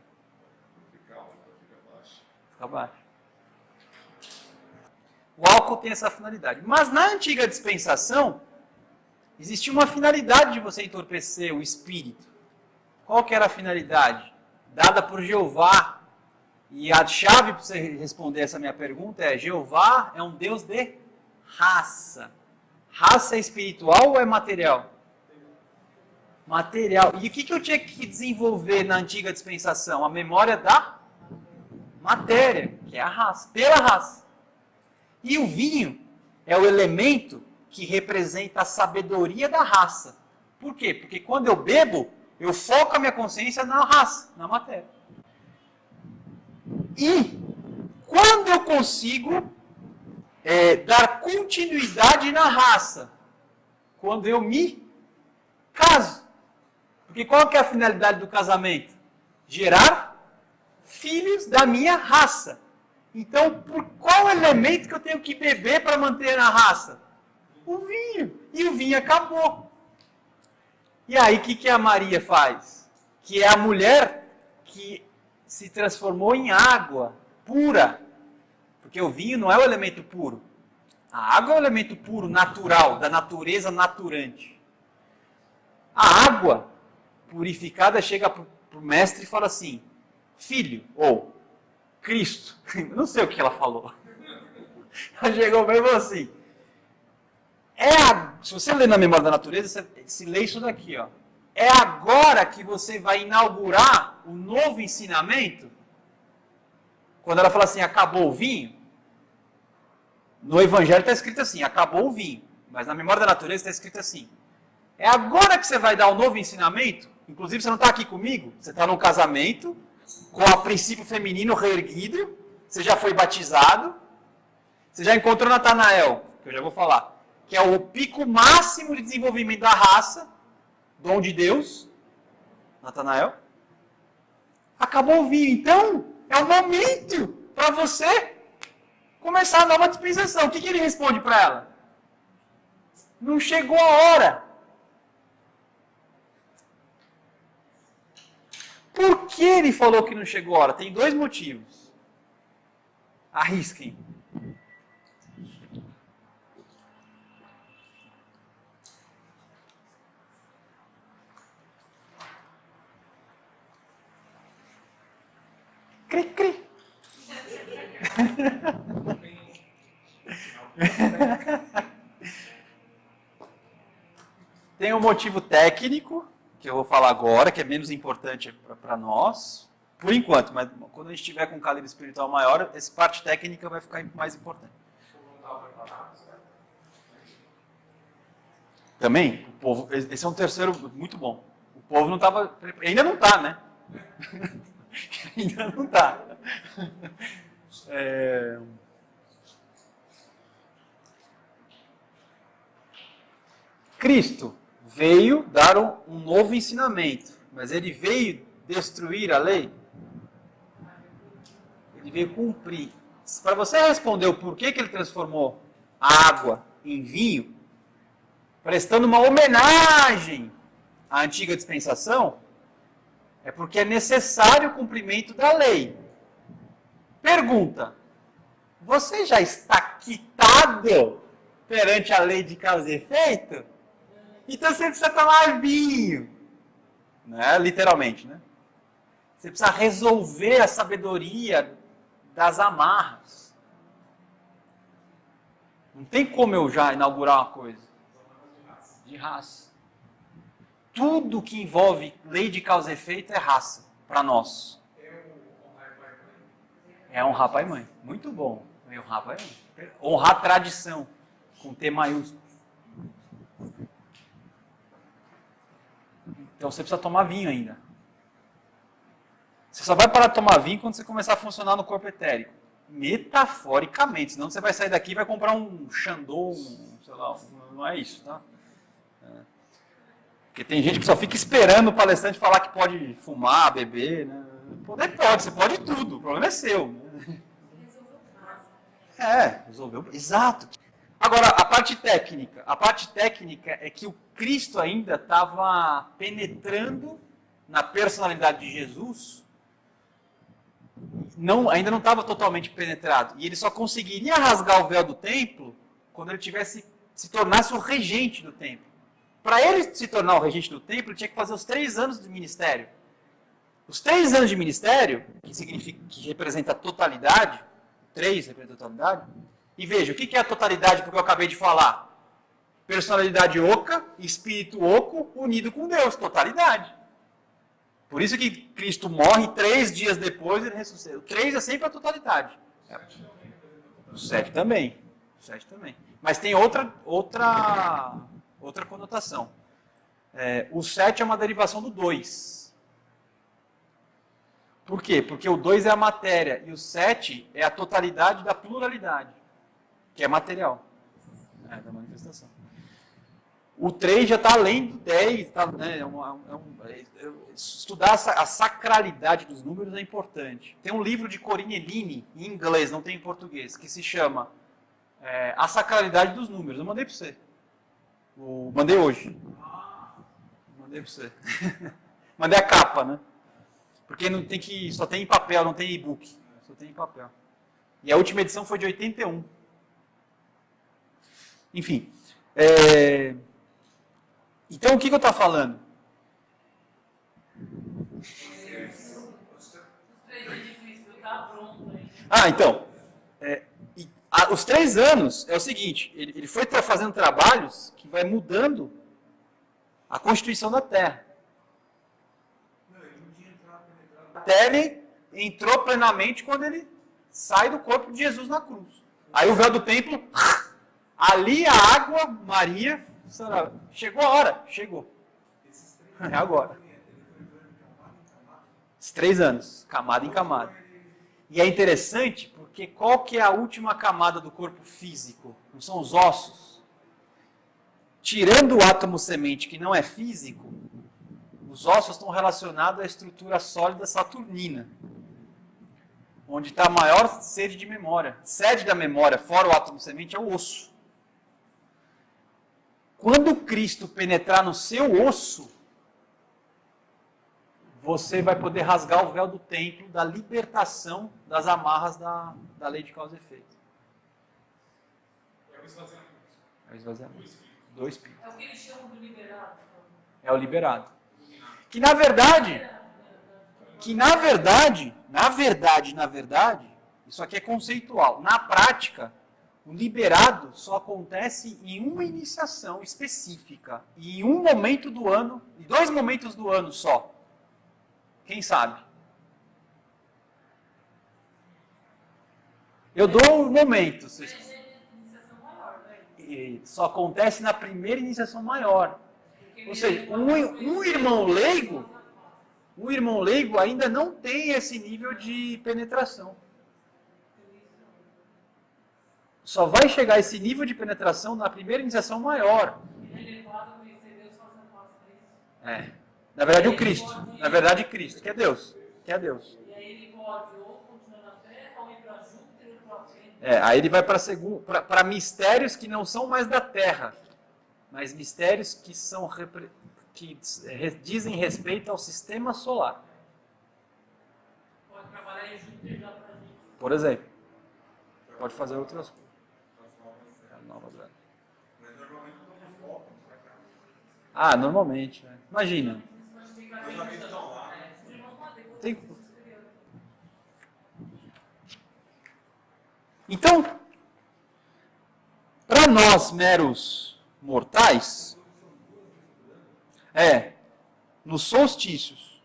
Fica baixo. O álcool tem essa finalidade. Mas na antiga dispensação, existia uma finalidade de você entorpecer o espírito. Qual que era a finalidade? Dada por Jeová. E a chave para você responder essa minha pergunta é: Jeová é um Deus de raça. Raça é espiritual ou é material? Material. E o que eu tinha que desenvolver na antiga dispensação? A memória da matéria, que é a raça, pela raça. E o vinho é o elemento que representa a sabedoria da raça. Por quê? Porque quando eu bebo, eu foco a minha consciência na raça, na matéria. E quando eu consigo dar continuidade na raça? Quando eu me caso. Porque qual que é a finalidade do casamento? Gerar filhos da minha raça. Então, por qual elemento que eu tenho que beber para manter a raça? O vinho. E o vinho acabou. E aí, o que a Maria faz? Que é a mulher que se transformou em água pura, porque o vinho não é o elemento puro. A água é o elemento puro, natural, da natureza naturante. A água purificada chega para o mestre e fala assim, filho, ou Cristo, não sei o que ela falou. Ela chegou bem e falou assim, se você ler na Memória da Natureza, você lê isso daqui, ó. É agora que você vai inaugurar o novo ensinamento? Quando ela fala assim, acabou o vinho, no Evangelho está escrito assim, acabou o vinho. Mas na Memória da Natureza está escrito assim, é agora que você vai dar o novo ensinamento? Inclusive você não está aqui comigo, você está num casamento, com a princípio feminino reerguido, você já foi batizado, você já encontrou Natanael, que eu já vou falar, que é o pico máximo de desenvolvimento da raça, dom de Deus, Natanael. Acabou o vinho, então é o momento para você começar a nova dispensação. O que ele responde para ela? Não chegou a hora. Por que ele falou que não chegou a hora? Tem 2 motivos. Arrisquem. Cri, cri. Tem um motivo técnico, que eu vou falar agora, que é menos importante para nós, por enquanto, mas quando a gente estiver com um calibre espiritual maior, essa parte técnica vai ficar mais importante. Também, o povo, esse é um terceiro muito bom. O povo não estava, ainda não está, né? Ainda não está. Cristo veio dar um novo ensinamento, mas ele veio destruir a lei? Ele veio cumprir. Para você responder o porquê que ele transformou a água em vinho, prestando uma homenagem à antiga dispensação, é porque é necessário o cumprimento da lei. Pergunta: você já está quitado perante a lei de causa e efeito? Então você precisa tomar vinho. Né? Literalmente, né? Você precisa resolver a sabedoria das amarras. Não tem como eu já inaugurar uma coisa. De raça. Tudo que envolve lei de causa e efeito é raça, para nós. É honrar pai e mãe. Muito bom. É honrar pai e mãe. Honrar a tradição, com T maiúsculo. Então você precisa tomar vinho ainda. Você só vai parar de tomar vinho quando você começar a funcionar no corpo etérico. Metaforicamente. Senão você vai sair daqui e vai comprar um Xandô, sei lá, não é isso, tá? Porque tem gente que só fica esperando o palestrante falar que pode fumar, beber, né? Poder pode, você pode tudo, o problema é seu. Né? Resolveu. Exato. Agora, a parte técnica é que o Cristo ainda estava penetrando na personalidade de Jesus, ainda não estava totalmente penetrado, e ele só conseguiria rasgar o véu do templo quando ele se tornasse o regente do templo. Para ele se tornar o regente do templo, ele tinha que fazer os 3 anos de ministério. Os 3 anos de ministério, que representa a totalidade, 3 representa a totalidade. E veja, o que é a totalidade, porque eu acabei de falar? Personalidade oca, espírito oco, unido com Deus, totalidade. Por isso que Cristo morre 3 dias depois, ele ressuscita. O 3 é sempre a totalidade. O 7 também. Mas tem outra conotação. O 7 é uma derivação do 2. Por quê? Porque o 2 é a matéria e o 7 é a totalidade da pluralidade, que é material, da manifestação. O 3 já está além do 10. Estudar a sacralidade dos números é importante. Tem um livro de Corinne Elini, em inglês, não tem em português, que se chama A Sacralidade dos Números. Eu mandei para você. Mandei hoje. Mandei para você. Mandei a capa, né? Porque só tem em papel, não tem e-book. Só tem em papel. E a última edição foi de 81. Enfim. Então, o que eu estou falando? Então. Os 3 anos é o seguinte, ele foi fazendo trabalhos que vai mudando a constituição da Terra. Até ele entrou plenamente quando ele sai do corpo de Jesus na cruz. Aí o véu do templo, ali a água, Maria, chegou a hora, chegou. É agora. Os 3 anos, camada em camada. E é interessante porque qual que é a última camada do corpo físico? Não são os ossos. Tirando o átomo semente que não é físico, os ossos estão relacionados à estrutura sólida saturnina, onde está a maior sede de memória. Sede da memória, fora o átomo semente, é o osso. Quando Cristo penetrar no seu osso, você vai poder rasgar o véu do templo da libertação das amarras da lei de causa e efeito. É o esvaziamento. É o esvaziamento. Do Espírito. É o que eles chamam do liberado. É o liberado. Que na verdade, isso aqui é conceitual. Na prática, o liberado só acontece em uma iniciação específica. E em um momento do ano, em 2 momentos do ano só. Quem sabe? Eu dou um momento. E só acontece na primeira iniciação maior. Ou seja, um irmão leigo ainda não tem esse nível de penetração. Só vai chegar a esse nível de penetração na primeira iniciação maior. Na verdade, o Cristo. Na verdade, Cristo, que é Deus. Que é Deus. E aí ele pode ou continuar na Terra, ou ir para Júpiter, ou para frente. Aí ele vai para mistérios que não são mais da Terra, mas mistérios que dizem respeito ao sistema solar. Pode trabalhar em Júpiter já para gente. Por exemplo. Pode fazer outras coisas. Mas normalmente todos voltam para cá. Normalmente. Né? Imagina. Meus amigos estão lá. Então, para nós meros mortais, nos solstícios.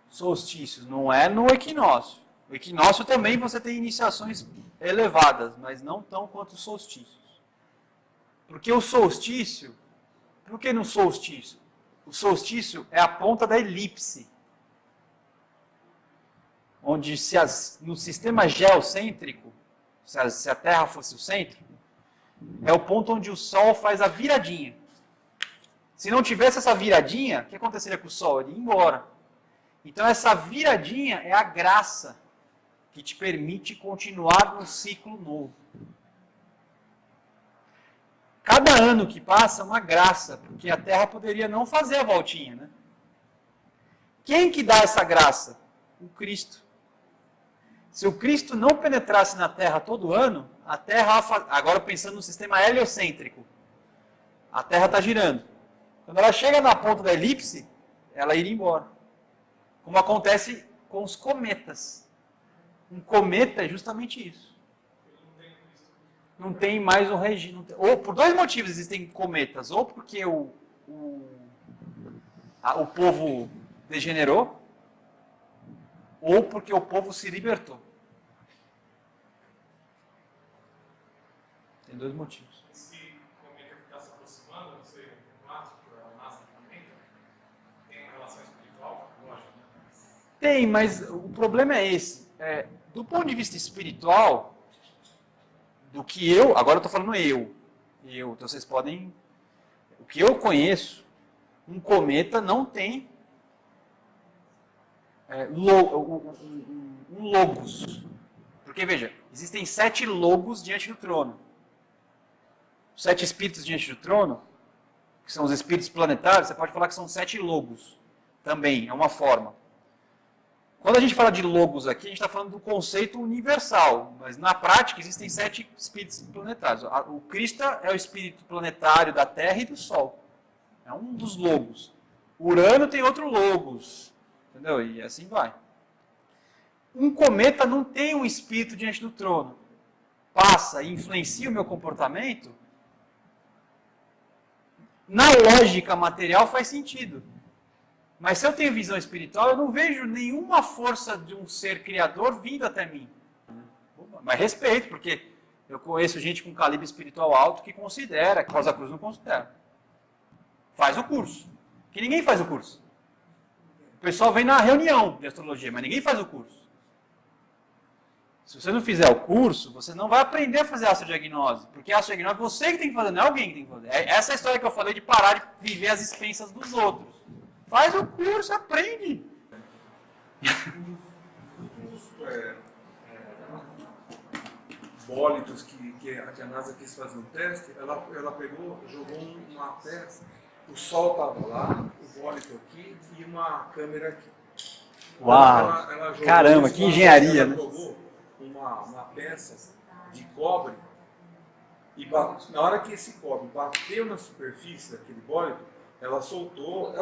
Solstícios, não é no equinócio. O equinócio também você tem iniciações elevadas, mas não tão quanto os solstícios. Porque o solstício, por que no solstício? O solstício é a ponta da elipse. Onde no sistema geocêntrico, se a Terra fosse o centro, é o ponto onde o Sol faz a viradinha. Se não tivesse essa viradinha, o que aconteceria com o Sol? Ele ia embora. Então essa viradinha é a graça que te permite continuar num ciclo novo. Cada ano que passa é uma graça, porque a Terra poderia não fazer a voltinha, né? Quem que dá essa graça? O Cristo. Se o Cristo não penetrasse na Terra todo ano, a Terra, agora pensando no sistema heliocêntrico, a Terra está girando. Quando ela chega na ponta da elipse, ela iria embora. Como acontece com os cometas. Um cometa é justamente isso. Não tem mais um regime. Ou por 2 motivos existem cometas. Ou porque o povo degenerou, ou porque o povo se libertou. Tem 2 motivos. Esse cometa que está se aproximando, não sei, o mato, que é a massa do cometa, tem uma relação espiritual? Lógico. Tem, mas o problema é esse. Do ponto de vista espiritual, do que agora eu estou falando então vocês podem, o que eu conheço, um cometa não tem um logos. Porque, veja, existem 7 logos diante do trono. Os 7 espíritos diante do trono, que são os espíritos planetários, você pode falar que são 7 logos. Também, é uma forma. Quando a gente fala de logos aqui, a gente está falando do conceito universal, mas na prática existem 7 espíritos planetários. O Krishna é o espírito planetário da Terra e do Sol. É um dos logos. Urano tem outro logos, entendeu? E assim vai. Um cometa não tem um espírito diante do trono. Passa e influencia o meu comportamento. Na lógica material faz sentido. Mas se eu tenho visão espiritual, eu não vejo nenhuma força de um ser criador vindo até mim. Mas respeito, porque eu conheço gente com calibre espiritual alto que considera, que Rosa Cruz não considera. Faz o curso. Que ninguém faz o curso. O pessoal vem na reunião de astrologia, mas ninguém faz o curso. Se você não fizer o curso, você não vai aprender a fazer astrodiagnose. Porque a astrodiagnose é você que tem que fazer, não é alguém que tem que fazer. Essa é a história que eu falei de parar de viver às expensas dos outros. Faz o curso, aprende. Bólitos que a NASA quis fazer um teste, ela pegou, jogou uma peça, o Sol estava lá, o bólito aqui e uma câmera aqui. Uau! Ela jogou Caramba, que engenharia, ela né? jogou uma peça de cobre e na hora que esse cobre bateu na superfície daquele bólito, ela soltou,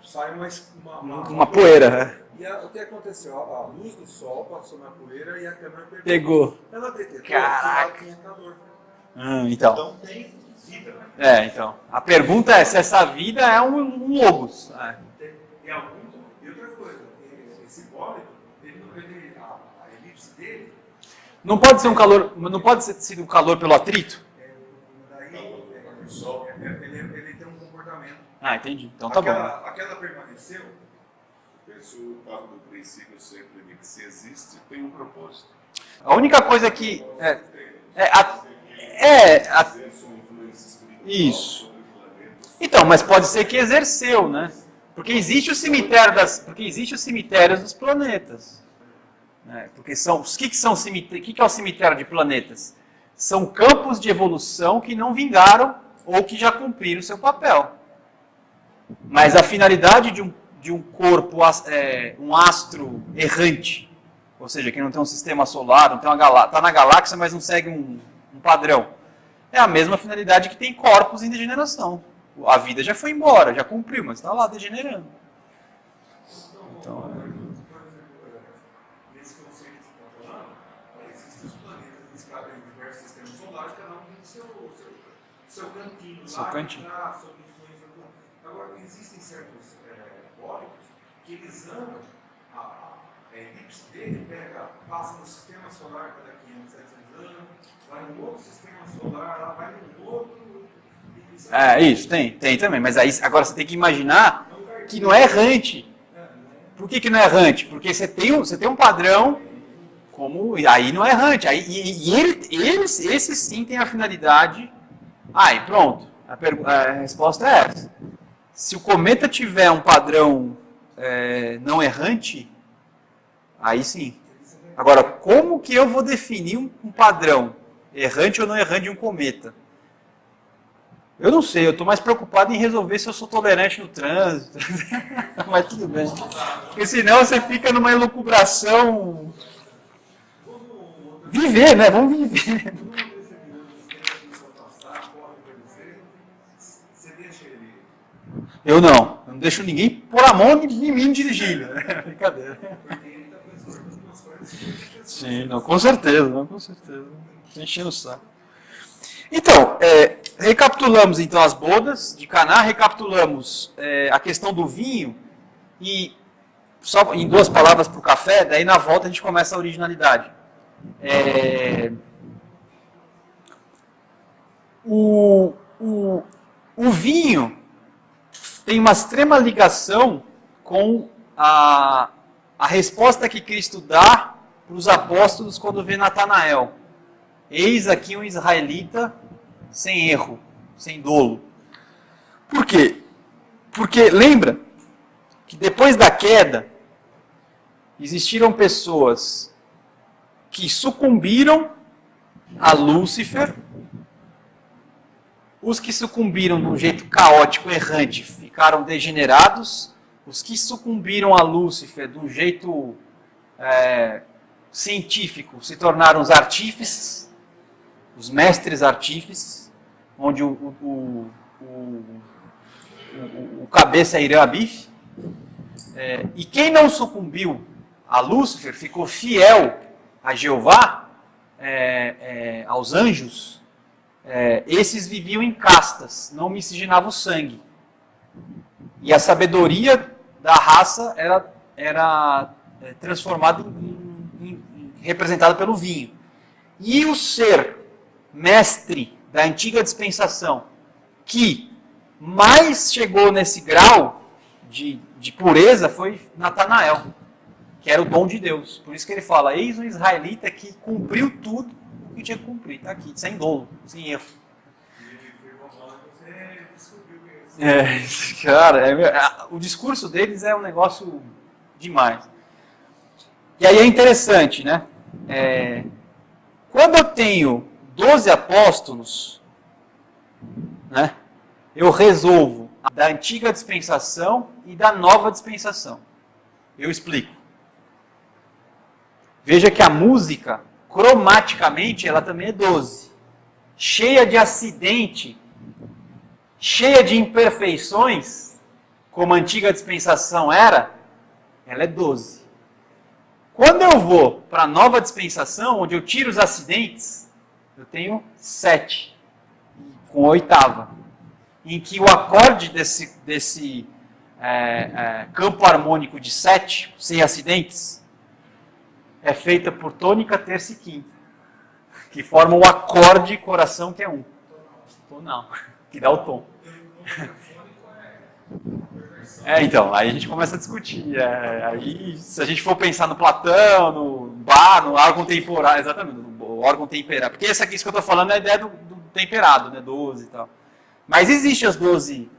sai uma poeira, né? E o que aconteceu? A luz do sol passou na poeira e a câmera Pegou. Ela detectou Caraca. que tinha calor. Então. Então tem vida. Então. A pergunta é se essa vida é um logos. Tem algum. E outra coisa, esse bólito, a elipse dele. Não pode ser um calor. Não pode ter sido um calor pelo atrito? O sol, ele tem um comportamento. Entendi. Então tá bom. Aquela permaneceu. Isso parte do princípio sempre de que se existe, tem um propósito. A única coisa que. Exerce uma influência espiritual Isso. sobre o planeta. Então, mas pode ser que exerceu, né? Porque existe o cemitério os cemitérios dos planetas. Né? Porque são. O que são cemitérios? O que é o cemitério de planetas? São campos de evolução que não vingaram ou que já cumpriram o seu papel. Mas a finalidade de um corpo, um astro errante, ou seja, que não tem um sistema solar, não tem uma galáxia, está na galáxia, mas não segue um padrão, é a mesma finalidade que tem corpos em degeneração. A vida já foi embora, já cumpriu, mas está lá degenerando. Então, Nesse conceito que você está falando, existem os planetas em diversos sistemas solares, cada um tem seu cantinho Seu lá, cantinho. sob influência do. Agora, existem certos bólicos que eles andam, a elipse dele passa no sistema solar cada 500, 700 anos, vai num outro sistema solar, lá vai num outro. isso, tem também, mas aí agora você tem que imaginar que não é errante. Por que não é errante? Porque você tem um padrão, aí não é errante. Esse sim tem a finalidade. E pronto. A resposta é essa. Se o cometa tiver um padrão não errante, aí sim. Agora, como que eu vou definir um padrão errante ou não errante de um cometa? Eu não sei, eu estou mais preocupado em resolver se eu sou tolerante no trânsito. Mas tudo bem. Porque senão você fica numa elucubração. Viver, né? Vamos viver. Eu não deixo ninguém pôr a mão em mim dirigindo. Brincadeira. Sim, não, com certeza. Tô enchendo o saco. Então, recapitulamos então as bodas de Caná, recapitulamos a questão do vinho e só em 2 palavras para o café, daí na volta a gente começa a originalidade. O vinho tem uma extrema ligação com a resposta que Cristo dá para os apóstolos quando vê Natanael. Eis aqui um israelita sem erro, sem dolo. Por quê? Porque lembra que depois da queda existiram pessoas que sucumbiram a Lúcifer. Os que sucumbiram de um jeito caótico, errante, ficaram degenerados. Os que sucumbiram a Lúcifer de um jeito científico se tornaram os artífices, os mestres artífices, onde o cabeça é Irã Abif. E quem não sucumbiu a Lúcifer, ficou fiel a Jeová, aos anjos, esses viviam em castas, não miscigenavam o sangue. E a sabedoria da raça era transformada representada pelo vinho. E o ser mestre da antiga dispensação, que mais chegou nesse grau de pureza, foi Natanael, que era o dom de Deus. Por isso que ele fala, eis um israelita que cumpriu tudo o que tinha que cumprir. Está aqui, sem dolo, sem erro. Cara, o discurso deles é um negócio demais. E aí é interessante, né? Quando eu tenho 12 apóstolos, né, eu resolvo da antiga dispensação e da nova dispensação. Eu explico. Veja que a música, cromaticamente, ela também é 12. Cheia de acidente, cheia de imperfeições, como a antiga dispensação era, ela é 12. Quando eu vou para a nova dispensação, onde eu tiro os acidentes, eu tenho 7, com a oitava, em que o acorde desse campo harmônico de 7, sem acidentes, é feita por tônica, terça e quinta, que formam o acorde coração, que é 1. Tonal, que dá o tom. Então, aí a gente começa a discutir. Aí, se a gente for pensar no Platão, no Bar, no órgão temporal, exatamente, no órgão temperado. Porque isso que eu estou falando é a ideia do temperado, né, 12 e tal. Mas existem as 12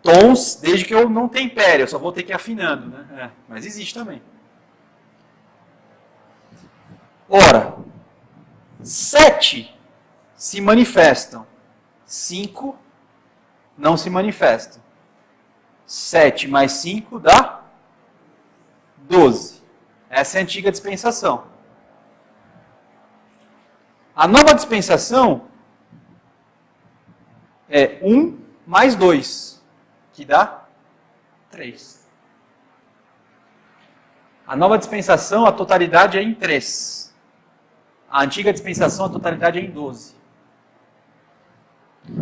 tons, desde que eu não tempere, eu só vou ter que ir afinando, né? Mas existe também. Ora, 7 se manifestam, 5 não se manifestam. 7 mais 5 dá 12. Essa é a antiga dispensação. A nova dispensação é 1 mais 2, que dá 3. A nova dispensação, a totalidade é em 3. A antiga dispensação, a totalidade é em 12.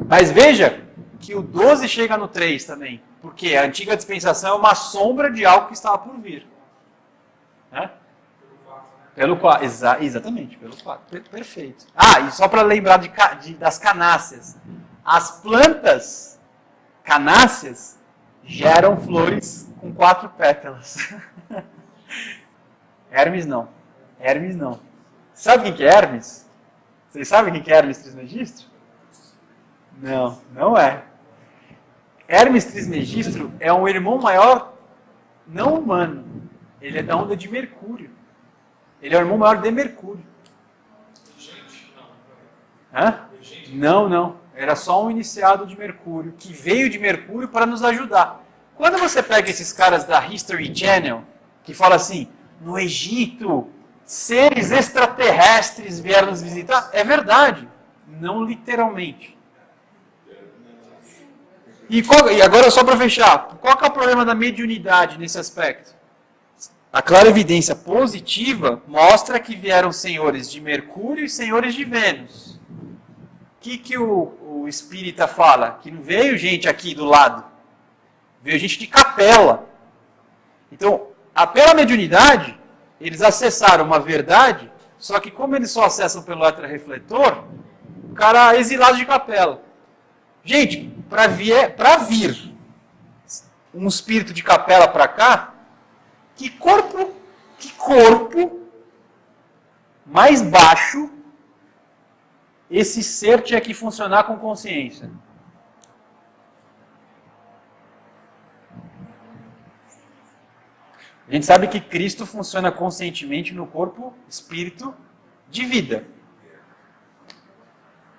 Mas veja que o 12 chega no 3 também. Porque a antiga dispensação é uma sombra de algo que estava por vir. Né? Pelo 4. Exatamente, pelo 4. Perfeito. E só para lembrar das canáceas. As plantas canáceas geram flores com 4 pétalas. Hermes não. Sabe quem que é Hermes? Vocês sabem quem que é Hermes Trismegistro? Não, não é. Hermes Trismegistro é um irmão maior não humano. Ele é da onda de Mercúrio. Ele é o irmão maior de Mercúrio. Não. Era só um iniciado de Mercúrio, que veio de Mercúrio para nos ajudar. Quando você pega esses caras da History Channel, que fala assim, no Egito, seres extraterrestres vieram nos visitar, é verdade. Não literalmente. E agora, só para fechar, qual que é o problema da mediunidade nesse aspecto? A clara evidência positiva mostra que vieram senhores de Mercúrio e senhores de Vênus. O que o espírita fala? Que não veio gente aqui do lado, veio gente de Capela. Então, pela mediunidade, eles acessaram uma verdade, só que como eles só acessam pelo electrorefletor, o cara é exilado de Capela. Gente, para vir um espírito de Capela para cá, que corpo mais baixo esse ser tinha que funcionar com consciência? A gente sabe que Cristo funciona conscientemente no corpo, espírito de vida.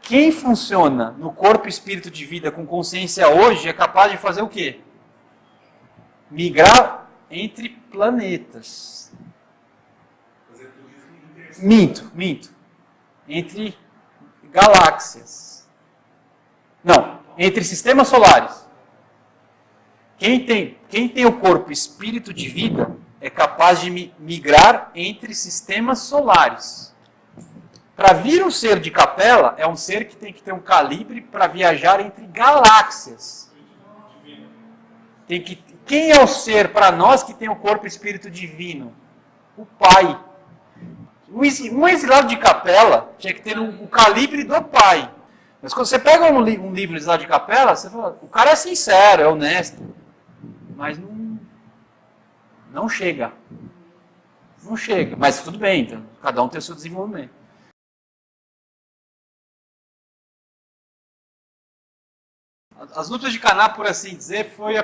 Quem funciona no corpo, espírito de vida com consciência hoje é capaz de fazer o quê? Migrar entre planetas. Minto. Entre galáxias. Não, entre sistemas solares. Quem tem o corpo espírito de vida é capaz de migrar entre sistemas solares. Para vir um ser de capela, é um ser que tem que ter um calibre para viajar entre galáxias. Quem é o ser para nós que tem o corpo espírito divino? O Pai. Um exilado de capela tinha que ter o calibre do Pai. Mas quando você pega um livro exilado de capela, você fala, o cara é sincero, é honesto. Mas não chega. Não chega. Mas tudo bem, então, cada um tem o seu desenvolvimento. As lutas de Caná, por assim dizer, foi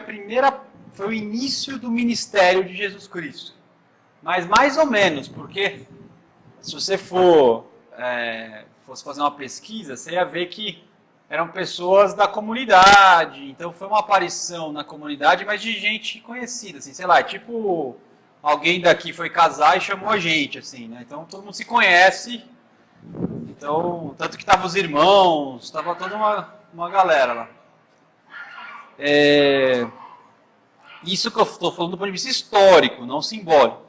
o início do ministério de Jesus Cristo. Mas mais ou menos, porque se você fosse fazer uma pesquisa, você ia ver que eram pessoas da comunidade. Então foi uma aparição na comunidade, mas de gente conhecida, assim, sei lá, tipo alguém daqui foi casar e chamou a gente, assim, né? Então todo mundo se conhece. Então, tanto que estavam os irmãos, estava toda uma galera lá. Isso que eu estou falando do ponto de vista histórico, não simbólico.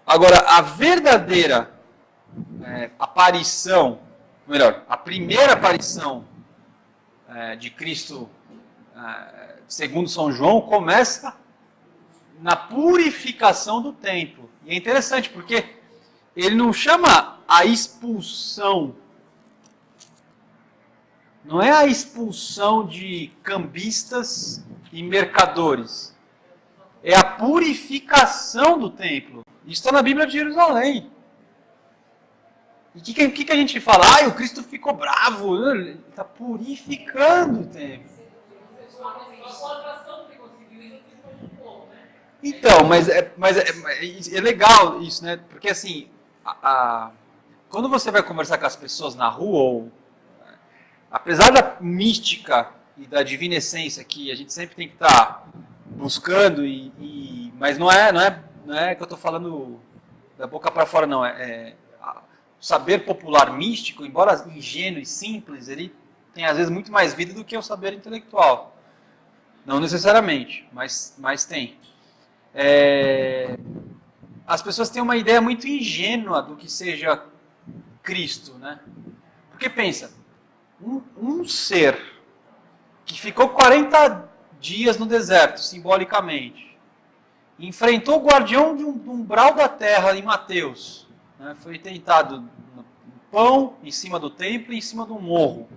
Agora, a verdadeira aparição, melhor, a primeira aparição de Cristo, segundo São João, começa na purificação do templo. E é interessante porque ele não chama a expulsão. Não é a expulsão de cambistas e mercadores. É a purificação do templo. Isso está na Bíblia de Jerusalém. E o que a gente fala? O Cristo ficou bravo. Ele está purificando o templo. Então, mas é legal isso, né? Porque assim, quando você vai conversar com as pessoas na rua, apesar da mística e da divina essência que a gente sempre tem que estar buscando, mas não é que eu estou falando da boca para fora, não. O saber popular místico, embora ingênuo e simples, ele tem às vezes muito mais vida do que o saber intelectual. Não necessariamente, mas tem. As pessoas têm uma ideia muito ingênua do que seja Cristo, né? Porque pensa, um ser que ficou 40 dias no deserto, simbolicamente, enfrentou o guardião de um umbral da terra em Mateus, né? Foi tentado no pão, em cima do templo e em cima do morro.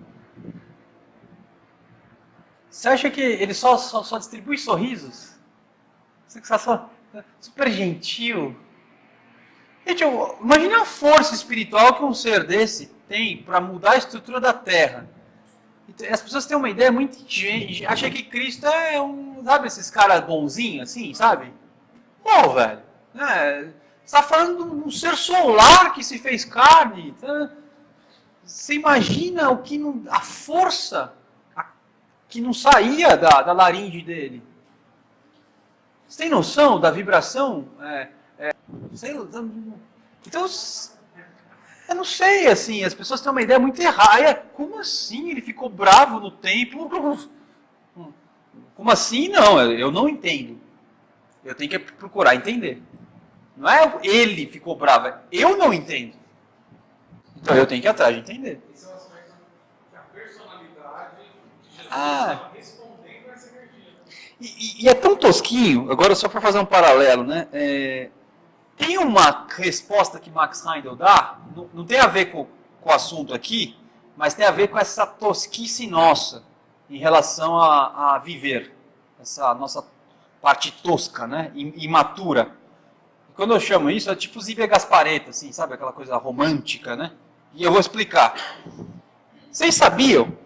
Você acha que ele só distribui sorrisos? Você que está só super gentil? Gente, imagine a força espiritual que um ser desse tem para mudar a estrutura da Terra. As pessoas têm uma ideia muito ingênua, acham que Cristo é sabe, esses caras bonzinhos assim, sabe? Pô, velho, você está falando de um ser solar que se fez carne. Você imagina a força que não saía da laringe dele. Você tem noção da vibração? Então, eu não sei, assim, as pessoas têm uma ideia muito errada. Como assim ele ficou bravo no templo? Como assim? Não, eu não entendo. Eu tenho que procurar entender. Não é ele ficou bravo, eu não entendo. Então eu tenho que ir atrás de entender. Esse é o aspecto que a personalidade de Jesus está respondendo a essa energia. E é tão tosquinho, agora só para fazer um paralelo, né? Tem uma resposta que Max Heindel dá, não tem a ver com o assunto aqui, mas tem a ver com essa tosquice nossa em relação a viver, essa nossa parte tosca, né? Imatura. E quando eu chamo isso, é tipo Zíbia Gaspareta, assim, sabe? Aquela coisa romântica, né? E eu vou explicar. Vocês sabiam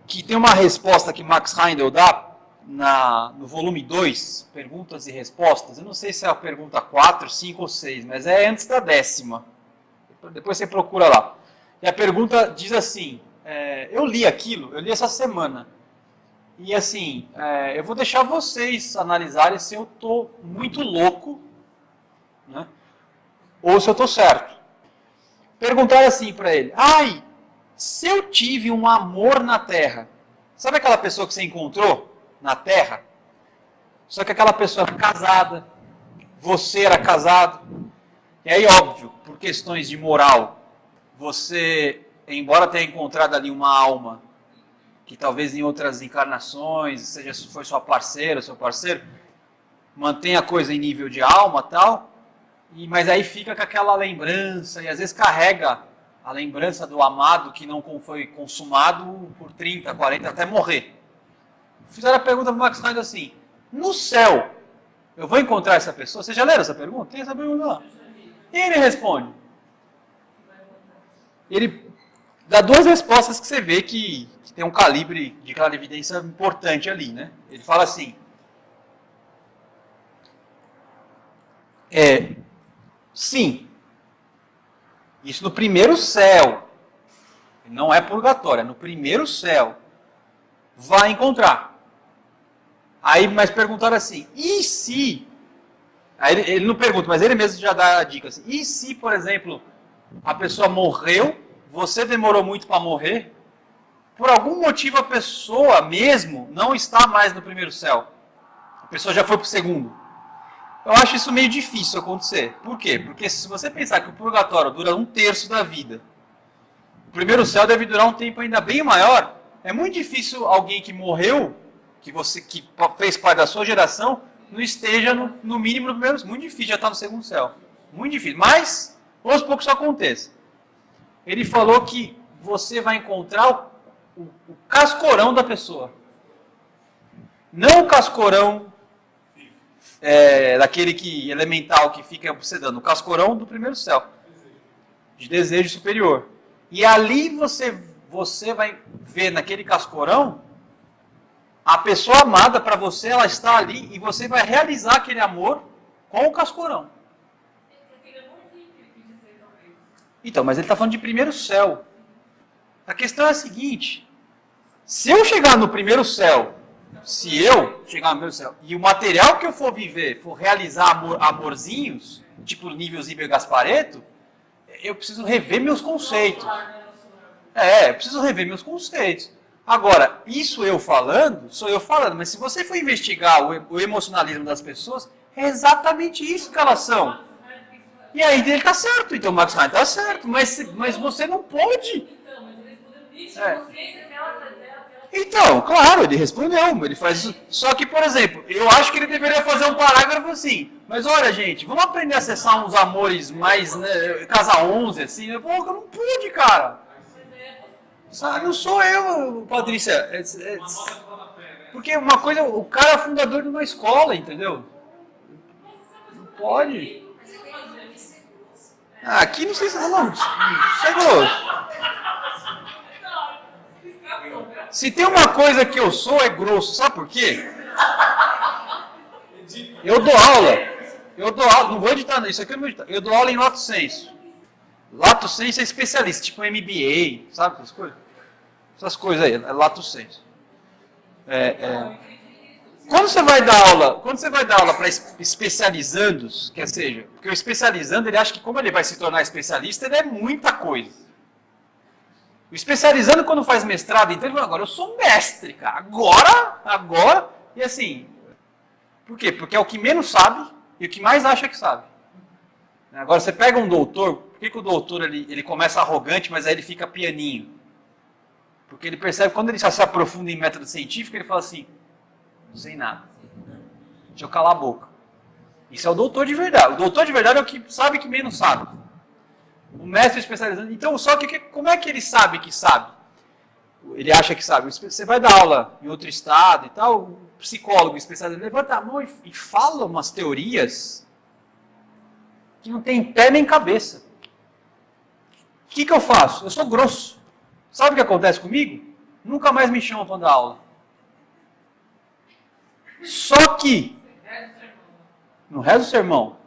que tem uma resposta que Max Heindel dá no volume 2, perguntas e respostas? Eu não sei se é a pergunta 4, 5 ou 6, mas é antes da 10ª. Depois você procura lá. E a pergunta diz assim, eu li essa semana. E assim, eu vou deixar vocês analisarem se eu estou muito louco, né? ou se eu estou certo. Perguntaram assim para ele, ai, se eu tive um amor na Terra, sabe aquela pessoa que você encontrou na Terra? Só que aquela pessoa era casada, você era casado, e aí óbvio, por questões de moral, você, embora tenha encontrado ali uma alma, que talvez em outras encarnações, seja foi sua parceira, seu parceiro, mantém a coisa em nível de alma e tal, mas aí fica com aquela lembrança, e às vezes carrega a lembrança do amado que não foi consumado por 30, 40, até morrer. Fizeram a pergunta para o Max Reinhardt assim, no céu, eu vou encontrar essa pessoa? Vocês já leram essa pergunta? Tem essa pergunta lá. E ele responde. Ele dá duas respostas que você vê que tem um calibre de clarividência importante ali, né? Ele fala assim, sim, isso no primeiro céu, não é purgatório, é no primeiro céu, vai encontrar. Aí, mas perguntaram assim, e se, aí ele não pergunta, mas ele mesmo já dá a dica assim, e se, por exemplo, a pessoa morreu, você demorou muito para morrer, por algum motivo a pessoa mesmo não está mais no primeiro céu, a pessoa já foi para o segundo. Eu acho isso meio difícil acontecer. Por quê? Porque se você pensar que o purgatório dura 1/3 da vida, o primeiro céu deve durar um tempo ainda bem maior, é muito difícil alguém que morreu, que fez parte da sua geração, não esteja no mínimo no primeiro céu. Muito difícil já estar no segundo céu. Muito difícil. Mas, aos poucos isso aconteça. Ele falou que você vai encontrar o cascorão da pessoa. Não o cascorão daquele elemental que fica obsedando. O cascorão do primeiro céu. De desejo superior. E ali você vai ver naquele cascorão a pessoa amada para você, ela está ali e você vai realizar aquele amor com o cascorão. Então, mas ele está falando de primeiro céu. A questão é a seguinte, se eu chegar no primeiro céu, e o material que eu for viver, for realizar amorzinhos, tipo nível Zíber Gasparetto, eu preciso rever meus conceitos. Eu preciso rever meus conceitos. Agora, isso sou eu falando, mas se você for investigar o emocionalismo das pessoas, é exatamente isso que elas são. E aí ele está certo, então o Max Reinhardt está certo, mas você não pode. Então, claro, ele respondeu, ele faz isso. Só que, por exemplo, eu acho que ele deveria fazer um parágrafo assim, mas olha, gente, vamos aprender a acessar uns amores mais, né, casa 11, assim, pô, não pude, cara. Não sou eu, Patrícia. Porque uma coisa, o cara é fundador de uma escola, entendeu? Não pode. Aqui não sei se não. Chegou. Se tem uma coisa que eu sou, é grosso. Sabe por quê? Eu dou aula, não vou editar isso aqui, eu não vou editar. Eu dou aula em Lato Sensu. Lato Sensu é especialista, tipo MBA, sabe essas coisas? Essas coisas aí, é Lato Sensu. Quando você vai dar aula para especializandos, quer seja, porque o especializando, ele acha que como ele vai se tornar especialista, ele é muita coisa. O especializando, quando faz mestrado, então ele fala, agora eu sou mestre, cara, agora, e assim, por quê? Porque é o que menos sabe e o que mais acha que sabe. Agora, você pega um doutor, por que o doutor ele começa arrogante, mas aí ele fica pianinho? Porque ele percebe, quando ele já se aprofunda em método científico, ele fala assim, não sei nada, deixa eu calar a boca. Isso é o doutor de verdade. O doutor de verdade é o que sabe que menos sabe. O mestre especializando. Então, só que como é que ele sabe que sabe? Ele acha que sabe. Você vai dar aula em outro estado e tal, o psicólogo especializado levanta a mão e fala umas teorias que não tem pé nem cabeça. O que eu faço? Eu sou grosso. Sabe o que acontece comigo? Nunca mais me chamam para dar aula. Só que, no resto do sermão,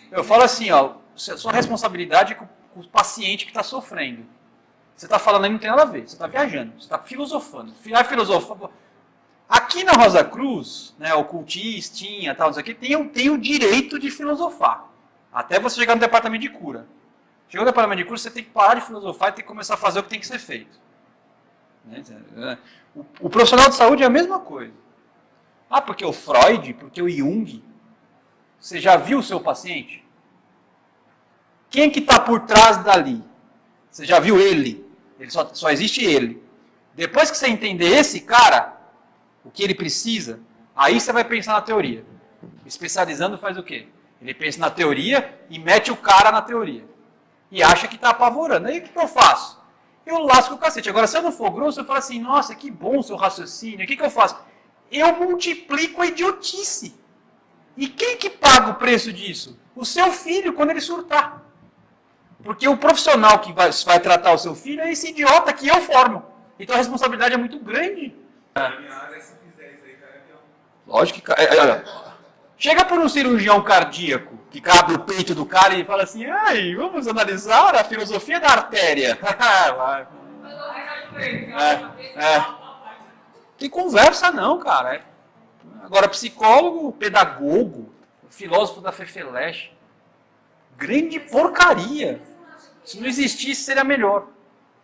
eu falo assim, ó, sua responsabilidade é com o paciente que está sofrendo. Você está falando aí, não tem nada a ver, você está viajando, você está filosofando. Aqui na Rosa Cruz, né, ocultistinha, tal, isso aqui, tem o direito de filosofar. Até você chegar no departamento de cura. Chegou no departamento de cura, você tem que parar de filosofar e tem que começar a fazer o que tem que ser feito. O profissional de saúde é a mesma coisa. Ah, porque o Freud, porque o Jung. Você já viu o seu paciente? Quem que está por trás dali? Você já viu ele? Ele só existe ele. Depois que você entender esse cara, o que ele precisa, aí você vai pensar na teoria. Especializando faz o quê? Ele pensa na teoria e mete o cara na teoria. E acha que está apavorando. Aí o que eu faço? Eu lasco o cacete. Agora, se eu não for grosso, eu falo assim, nossa, que bom o seu raciocínio. O que eu faço? Eu multiplico a idiotice. E quem que paga o preço disso? O seu filho, quando ele surtar. Porque o profissional que vai tratar o seu filho é esse idiota que eu formo. Então a responsabilidade é muito grande. Lógico que... Chega por um cirurgião cardíaco que abre o peito do cara e fala assim, ai, vamos analisar a filosofia da artéria. Tem conversa não, cara. Agora, psicólogo, pedagogo, filósofo da Fefeleche, grande porcaria. Se não existisse, seria melhor.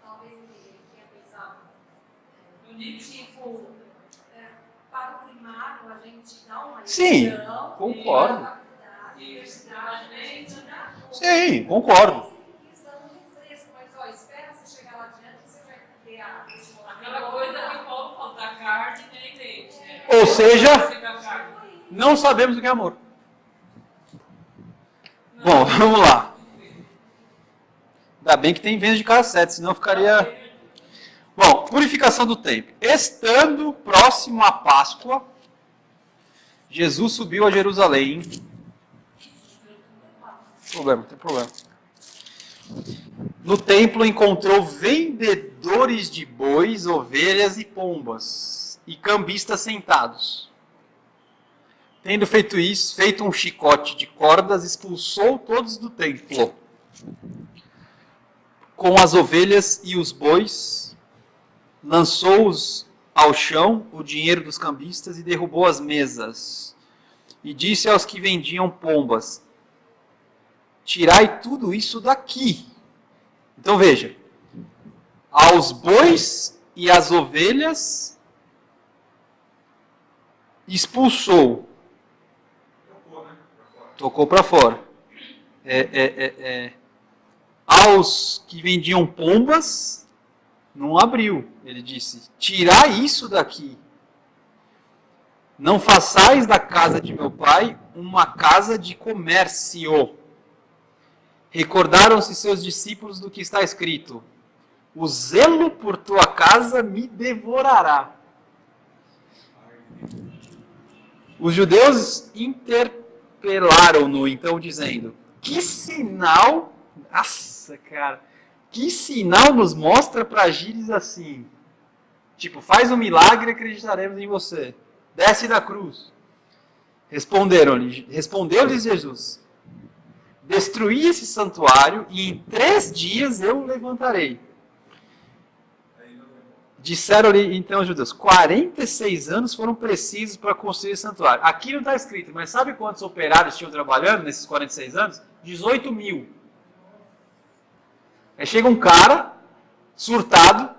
Talvez ele tenha pensado tipo, para o primário a gente dá uma Sim, lição, concordo. na faculdade, universidade, né? Sim, concordo. Mas ó, espera você chegar lá adiante que você vai ter a Aquela coisa que o Paulo fala, da carne nem leite, né? Ou seja, Da carne. não sabemos o que é amor. Bom, vamos lá. Ainda bem que tem venda de cassete, senão ficaria... Bom, purificação do templo. Estando próximo à Páscoa, Jesus subiu a Jerusalém. Não tem problema. No templo encontrou vendedores de bois, ovelhas e pombas, e cambistas sentados. Tendo feito isso, feito um chicote de cordas, expulsou todos do templo. Com as ovelhas e os bois, lançou-os ao chão, o dinheiro dos cambistas, e derrubou as mesas. E disse aos que vendiam pombas, tirai tudo isso daqui. Então veja, aos bois e às ovelhas expulsou. Tocou para fora. Aos que vendiam pombas, não abriu. Ele disse, tirai isso daqui. Não façais da casa de meu pai uma casa de comércio. Recordaram-se seus discípulos do que está escrito, o zelo por tua casa me devorará. Os judeus interpelaram-no, então, dizendo, que sinal... Nossa, cara, que sinal nos mostra para agires assim? Tipo, faz um milagre e acreditaremos em você. Desce da cruz. Respondeu-lhes Jesus, destruí esse santuário e em 3 dias eu o levantarei. Disseram-lhe então os judeus, 46 anos foram precisos para construir esse santuário. Aqui não está escrito, mas sabe quantos operários tinham trabalhando nesses 46 anos? 18 mil. Aí chega um cara, surtado,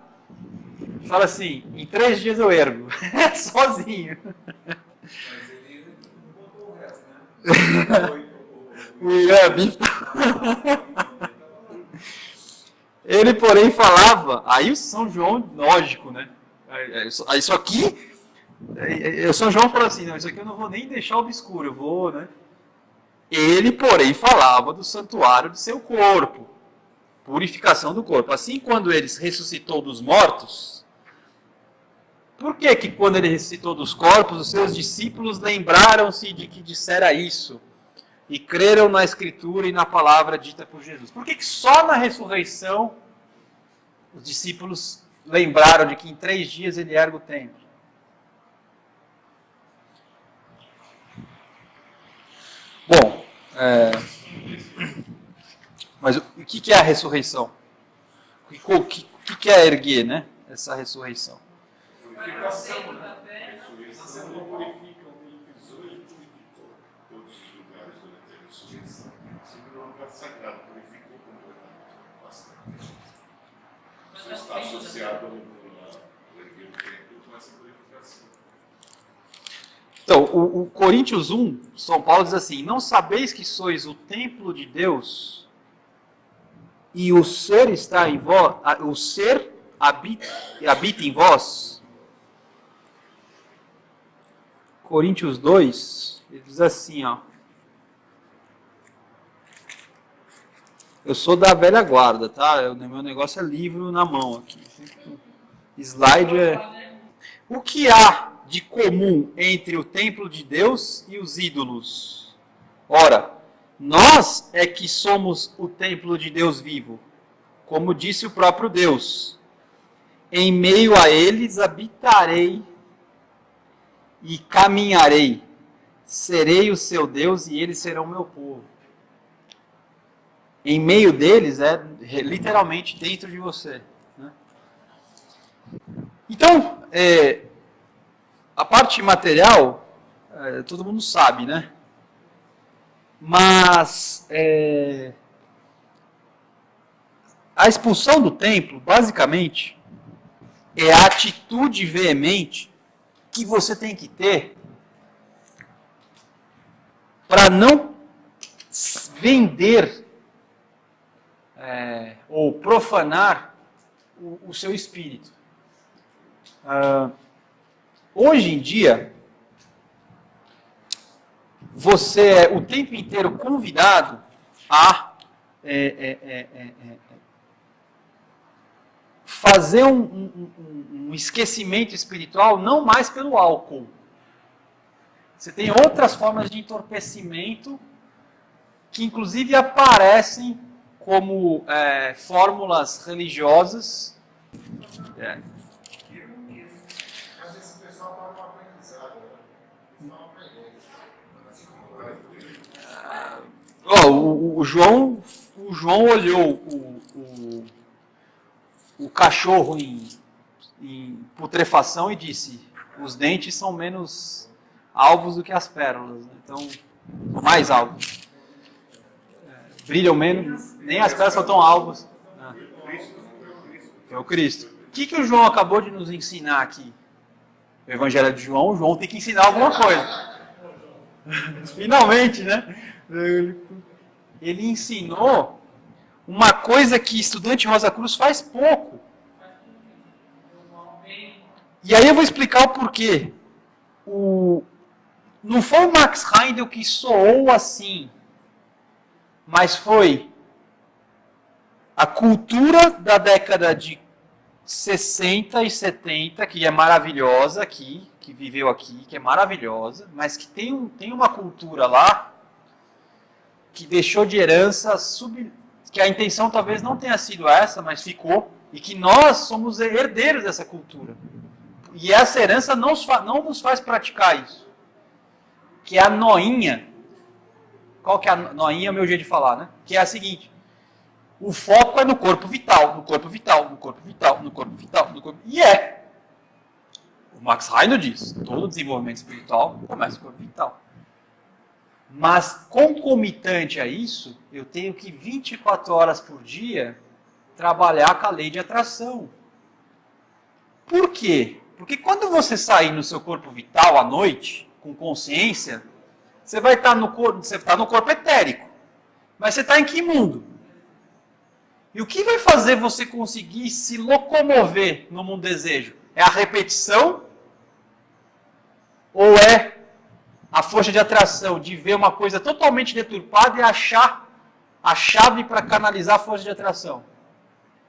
e fala assim, em 3 dias eu ergo. Sozinho. Mas ele não contou o resto, né? Ele, porém, falava, aí o São João, lógico, né? Isso aqui, o São João falou assim, não, isso aqui eu não vou nem deixar obscuro, eu vou, né? Ele, porém, falava do santuário de seu corpo, purificação do corpo. Assim, quando ele ressuscitou dos mortos, por que quando ele ressuscitou dos corpos, os seus discípulos lembraram-se de que dissera isso? E creram na Escritura e na palavra dita por Jesus. Por que só na ressurreição os discípulos lembraram de que em 3 dias ele ergue o templo? Bom, mas o que é a ressurreição? O que é erguer, né? Essa ressurreição? Purificação, né? Ressurreição não purifica o que pisou e purificou todos os lugares durante a ressurreição. lugar sagrado, purificou completamente. Bastante. Mas Isso está associado ao erguer o templo com essa purificação. Então, o Coríntios 1, São Paulo diz assim: não sabeis que sois o templo de Deus e o ser está em vós, o ser habita em vós? Coríntios 2, ele diz assim, ó. Eu sou da velha guarda, tá? Meu negócio é livro na mão aqui. Slide é... O que há de comum entre o templo de Deus e os ídolos? Ora, nós é que somos o templo de Deus vivo, como disse o próprio Deus. Em meio a eles habitarei e caminharei. Serei o seu Deus e eles serão meu povo. Em meio deles é literalmente dentro de você. Né? Então, a parte material, todo mundo sabe, né? Mas a expulsão do templo, basicamente, é a atitude veemente que você tem que ter para não vender ou profanar o seu espírito. Hoje em dia, você é o tempo inteiro convidado a fazer um esquecimento espiritual, não mais pelo álcool. Você tem outras formas de entorpecimento que inclusive aparecem como fórmulas religiosas. Mas esse pessoal está no aprendizado, né? Estão aprendendo. O João olhou o cachorro em putrefação e disse: os dentes são menos alvos do que as pérolas, né? Então, mais alvos. Brilham menos, nem as pérolas são tão alvos. Foi o Cristo. O que o João acabou de nos ensinar aqui? O Evangelho de João, o João tem que ensinar alguma coisa. Finalmente, né? Ele ensinou uma coisa que estudante Rosa Cruz faz pouco. E aí eu vou explicar o porquê. Não foi o Max Heindel que soou assim, mas foi a cultura da década de 60 e 70, que é maravilhosa aqui, que viveu aqui, que é maravilhosa, mas que tem uma cultura lá que deixou de herança, que a intenção talvez não tenha sido essa, mas ficou, e que nós somos herdeiros dessa cultura. E essa herança não nos faz praticar isso. Que é a noinha. Qual que é a noinha? É o meu jeito de falar, né? Que é a seguinte: o foco é no corpo vital, no corpo vital, no corpo vital, no corpo vital, no corpo... E o Max Heindel diz, todo desenvolvimento espiritual começa no corpo vital. Mas, concomitante a isso, eu tenho que 24 horas por dia trabalhar com a lei de atração. Por quê? Porque quando você sair no seu corpo vital à noite, com consciência, você vai estar no corpo etérico. Mas você está em que mundo? E o que vai fazer você conseguir se locomover no mundo desejo? É a repetição? Ou é a força de atração, de ver uma coisa totalmente deturpada e achar a chave para canalizar a força de atração?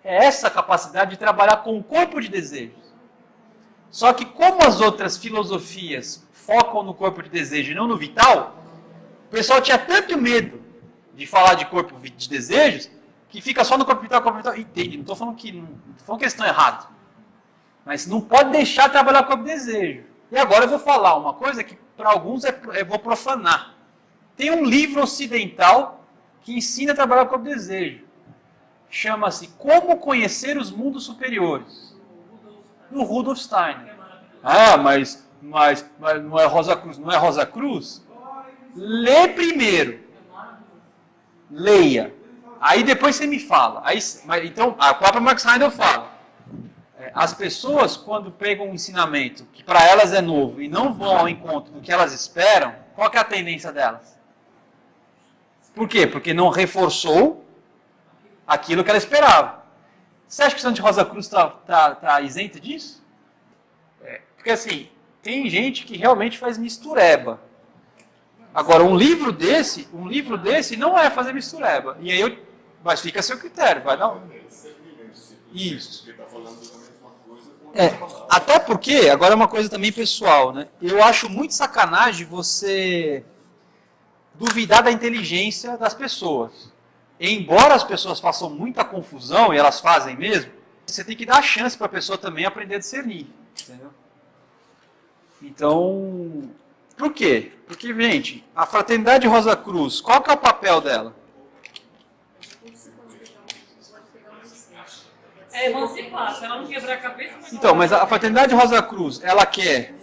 É essa a capacidade de trabalhar com o corpo de desejos. Só que como as outras filosofias focam no corpo de desejo e não no vital, o pessoal tinha tanto medo de falar de corpo de desejos, que fica só no corpo vital, Entende? Não estou falando que eles estão errados. Mas não pode deixar de trabalhar com o corpo de desejo. E agora eu vou falar uma coisa que para alguns eu vou profanar. Tem um livro ocidental que ensina a trabalhar com o corpo de desejo. Chama-se Como Conhecer os Mundos Superiores. Do Rudolf Steiner. Ah, mas não é Rosa Cruz. Não é Rosa Cruz? Lê primeiro. leia. Aí depois você me fala. Então, a própria Max Heidel fala. As pessoas, quando pegam um ensinamento que para elas é novo e não vão ao encontro do que elas esperam, qual que é a tendência delas? Por quê? Porque não reforçou aquilo que ela esperava. Você acha que o Santo de Rosa Cruz está isento disso? Porque assim, tem gente que realmente faz mistureba. Agora, um livro desse não é fazer mistureba. E aí, mas fica a seu critério, vai dar um... Isso. Até porque, agora é uma coisa também pessoal, né? Eu acho muito sacanagem você duvidar da inteligência das pessoas. Embora as pessoas façam muita confusão, e elas fazem mesmo, você tem que dar a chance para a pessoa também aprender a discernir. Entendeu? Então, por quê? Porque, gente, a Fraternidade Rosa Cruz, qual que é o papel dela? É emancipar, se ela não quebrar a cabeça... Então, mas a Fraternidade Rosa Cruz, ela quer...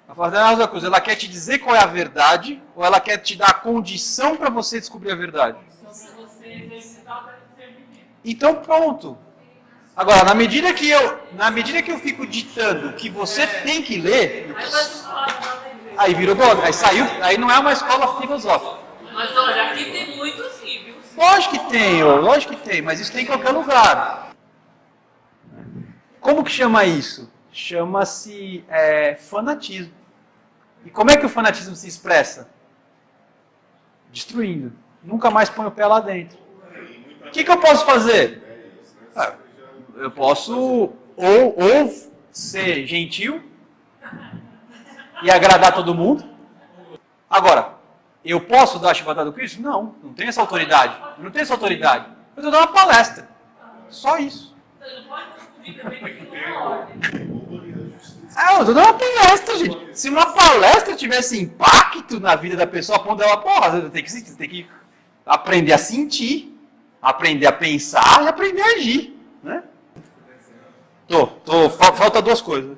A Fraternidade Rosa Cruz, ela quer te dizer qual é a verdade, ou ela quer te dar a condição para você descobrir a verdade? Então, pronto. Agora, na medida que eu fico ditando que você tem que ler, aí virou dogma, aí saiu, aí não é uma escola filosófica. Mas olha, aqui tem muitos livros. Lógico que tem, mas isso tem em qualquer lugar. Como que chama isso? Chama-se fanatismo. E como é que o fanatismo se expressa? Destruindo. Nunca mais põe o pé lá dentro. O que eu posso fazer? Eu posso ou ser gentil e agradar todo mundo. Agora, eu posso dar a chibatada do Cristo? Não tenho essa autoridade. Eu não tenho essa autoridade. Eu estou dando uma palestra. Só isso. Você não pode confundir também com aquilo na ordem. Eu estou dando uma palestra, gente. Se uma palestra tivesse impacto na vida da pessoa, a ponto dela, você tem que aprender a sentir, aprender a pensar e aprender a agir, né? Falta duas coisas.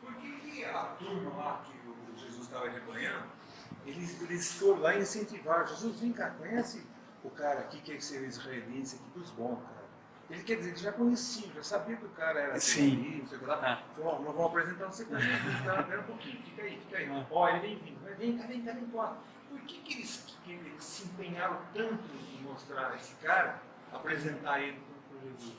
Por que a turma lá que o Jesus estava rebanhando, eles foram lá e incentivaram? Jesus, vem cá, conhece o cara aqui que é ser israelita, esse aqui dos bons, cara. Ele quer dizer, ele já conhecia, já sabia que o cara era israelita, não sei o que lá. Falou, nós vamos apresentar você para Jesus, tá? Espera um pouquinho, fica aí. Ó, ele vem vindo, vem cá. Por que eles se empenharam tanto em mostrar esse cara, apresentar ele para Jesus?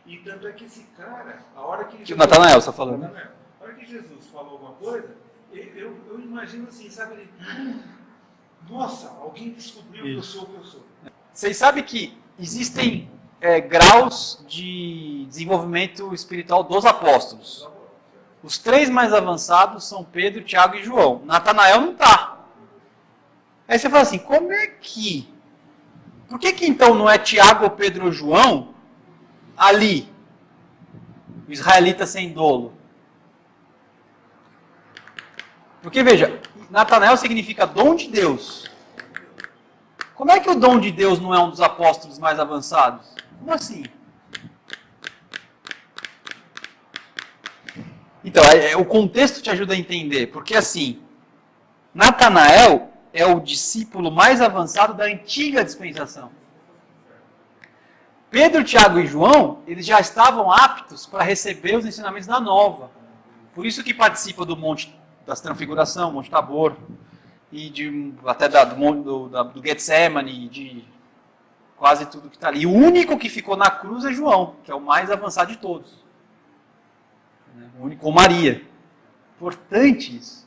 E tanto é que esse cara, a hora que... Que o Natanael está falando. A hora que Jesus falou alguma coisa, eu imagino assim, sabe? Ele, nossa, alguém descobriu que eu sou o que eu sou. Vocês sabem que existem graus de desenvolvimento espiritual dos apóstolos. Os 3 mais avançados são Pedro, Tiago e João. Natanael não está. Aí você fala assim, como é que... Por que então não é Tiago, Pedro ou João ali? O israelita sem dolo. Porque, veja, Natanael significa dom de Deus. Como é que o dom de Deus não é um dos apóstolos mais avançados? Como assim? Então, o contexto te ajuda a entender. Porque, assim, Natanael é o discípulo mais avançado da antiga dispensação. Pedro, Tiago e João, eles já estavam aptos para receber os ensinamentos da nova. Por isso que participa do Monte das Transfiguração, Monte Tabor, e até do Getsemane, de quase tudo que está ali. E o único que ficou na cruz é João, que é o mais avançado de todos. O único, com Maria. Importante isso.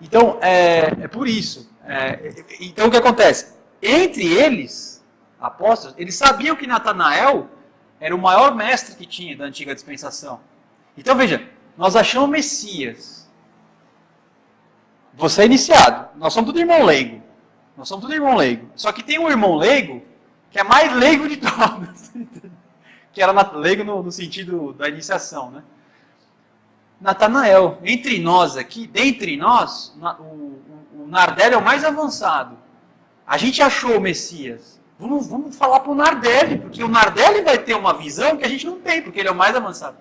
Então, é por isso. Então, o que acontece? Entre eles, apóstolos, eles sabiam que Natanael era o maior mestre que tinha da antiga dispensação. Então, veja, nós achamos Messias. Você é iniciado. Nós somos tudo irmão leigo. Só que tem um irmão leigo que é mais leigo de todos. Que era leigo no sentido da iniciação, né? Natanael, entre nós aqui, dentre nós, o Nardelli é o mais avançado. A gente achou o Messias. Vamos falar para o Nardelli, porque o Nardelli vai ter uma visão que a gente não tem, porque ele é o mais avançado.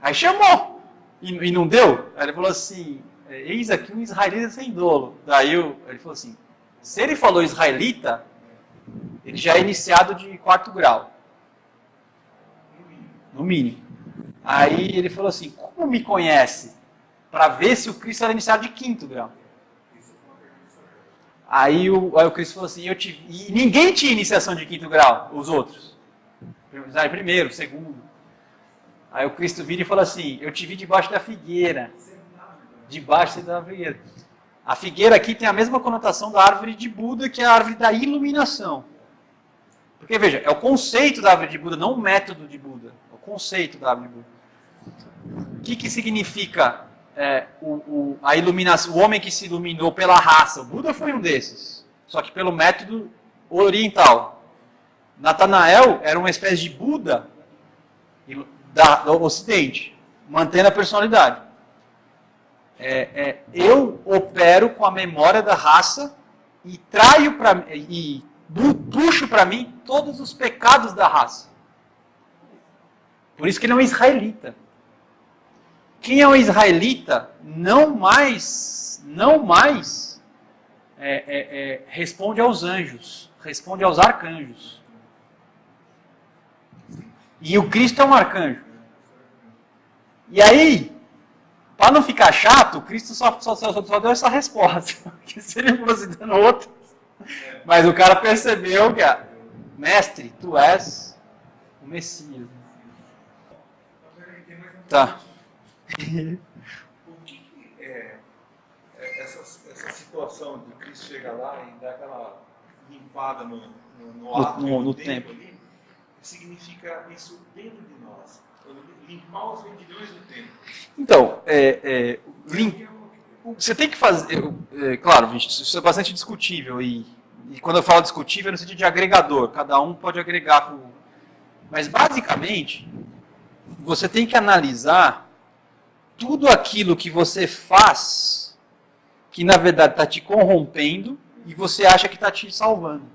Aí chamou, e não deu. Aí ele falou assim, eis aqui um israelita sem dolo. Daí ele falou assim, se ele falou israelita, ele já é iniciado de 4º grau. No mínimo. Aí ele falou assim, como me conhece? Para ver se o Cristo era iniciado de 5º grau. Aí o Cristo falou assim, e ninguém tinha iniciação de 5º grau, os outros. Primeiro, segundo. Aí o Cristo vira e fala assim, eu te vi debaixo da figueira. Debaixo da figueira. A figueira aqui tem a mesma conotação da árvore de Buda, que é a árvore da iluminação. Porque, veja, é o conceito da árvore de Buda, não o método de Buda. É o conceito da árvore de Buda. O que significa a iluminação? O homem que se iluminou pela raça. O Buda foi um desses. Só que pelo método oriental. Natanael era uma espécie de Buda do Ocidente, mantendo a personalidade. Eu opero com a memória da raça e traio e puxo para mim todos os pecados da raça. Por isso que ele é um israelita. Quem é um israelita não mais responde aos anjos, responde aos arcanjos. E o Cristo é um arcanjo. E aí, para não ficar chato, o Cristo só deu essa resposta. Porque se ele fosse dando outra. Mas o cara percebeu que, mestre, tu és o Messias. Tá. O que é essa situação de Cristo chegar lá e dar aquela limpada no templo ali, significa isso dentro de nós? Limpar os vendilhões do templo. Então, você tem que fazer... claro, isso é bastante discutível. E quando eu falo discutível, é no sentido de agregador. Cada um pode agregar. Mas, basicamente, você tem que analisar tudo aquilo que você faz que, na verdade, está te corrompendo e você acha que está te salvando.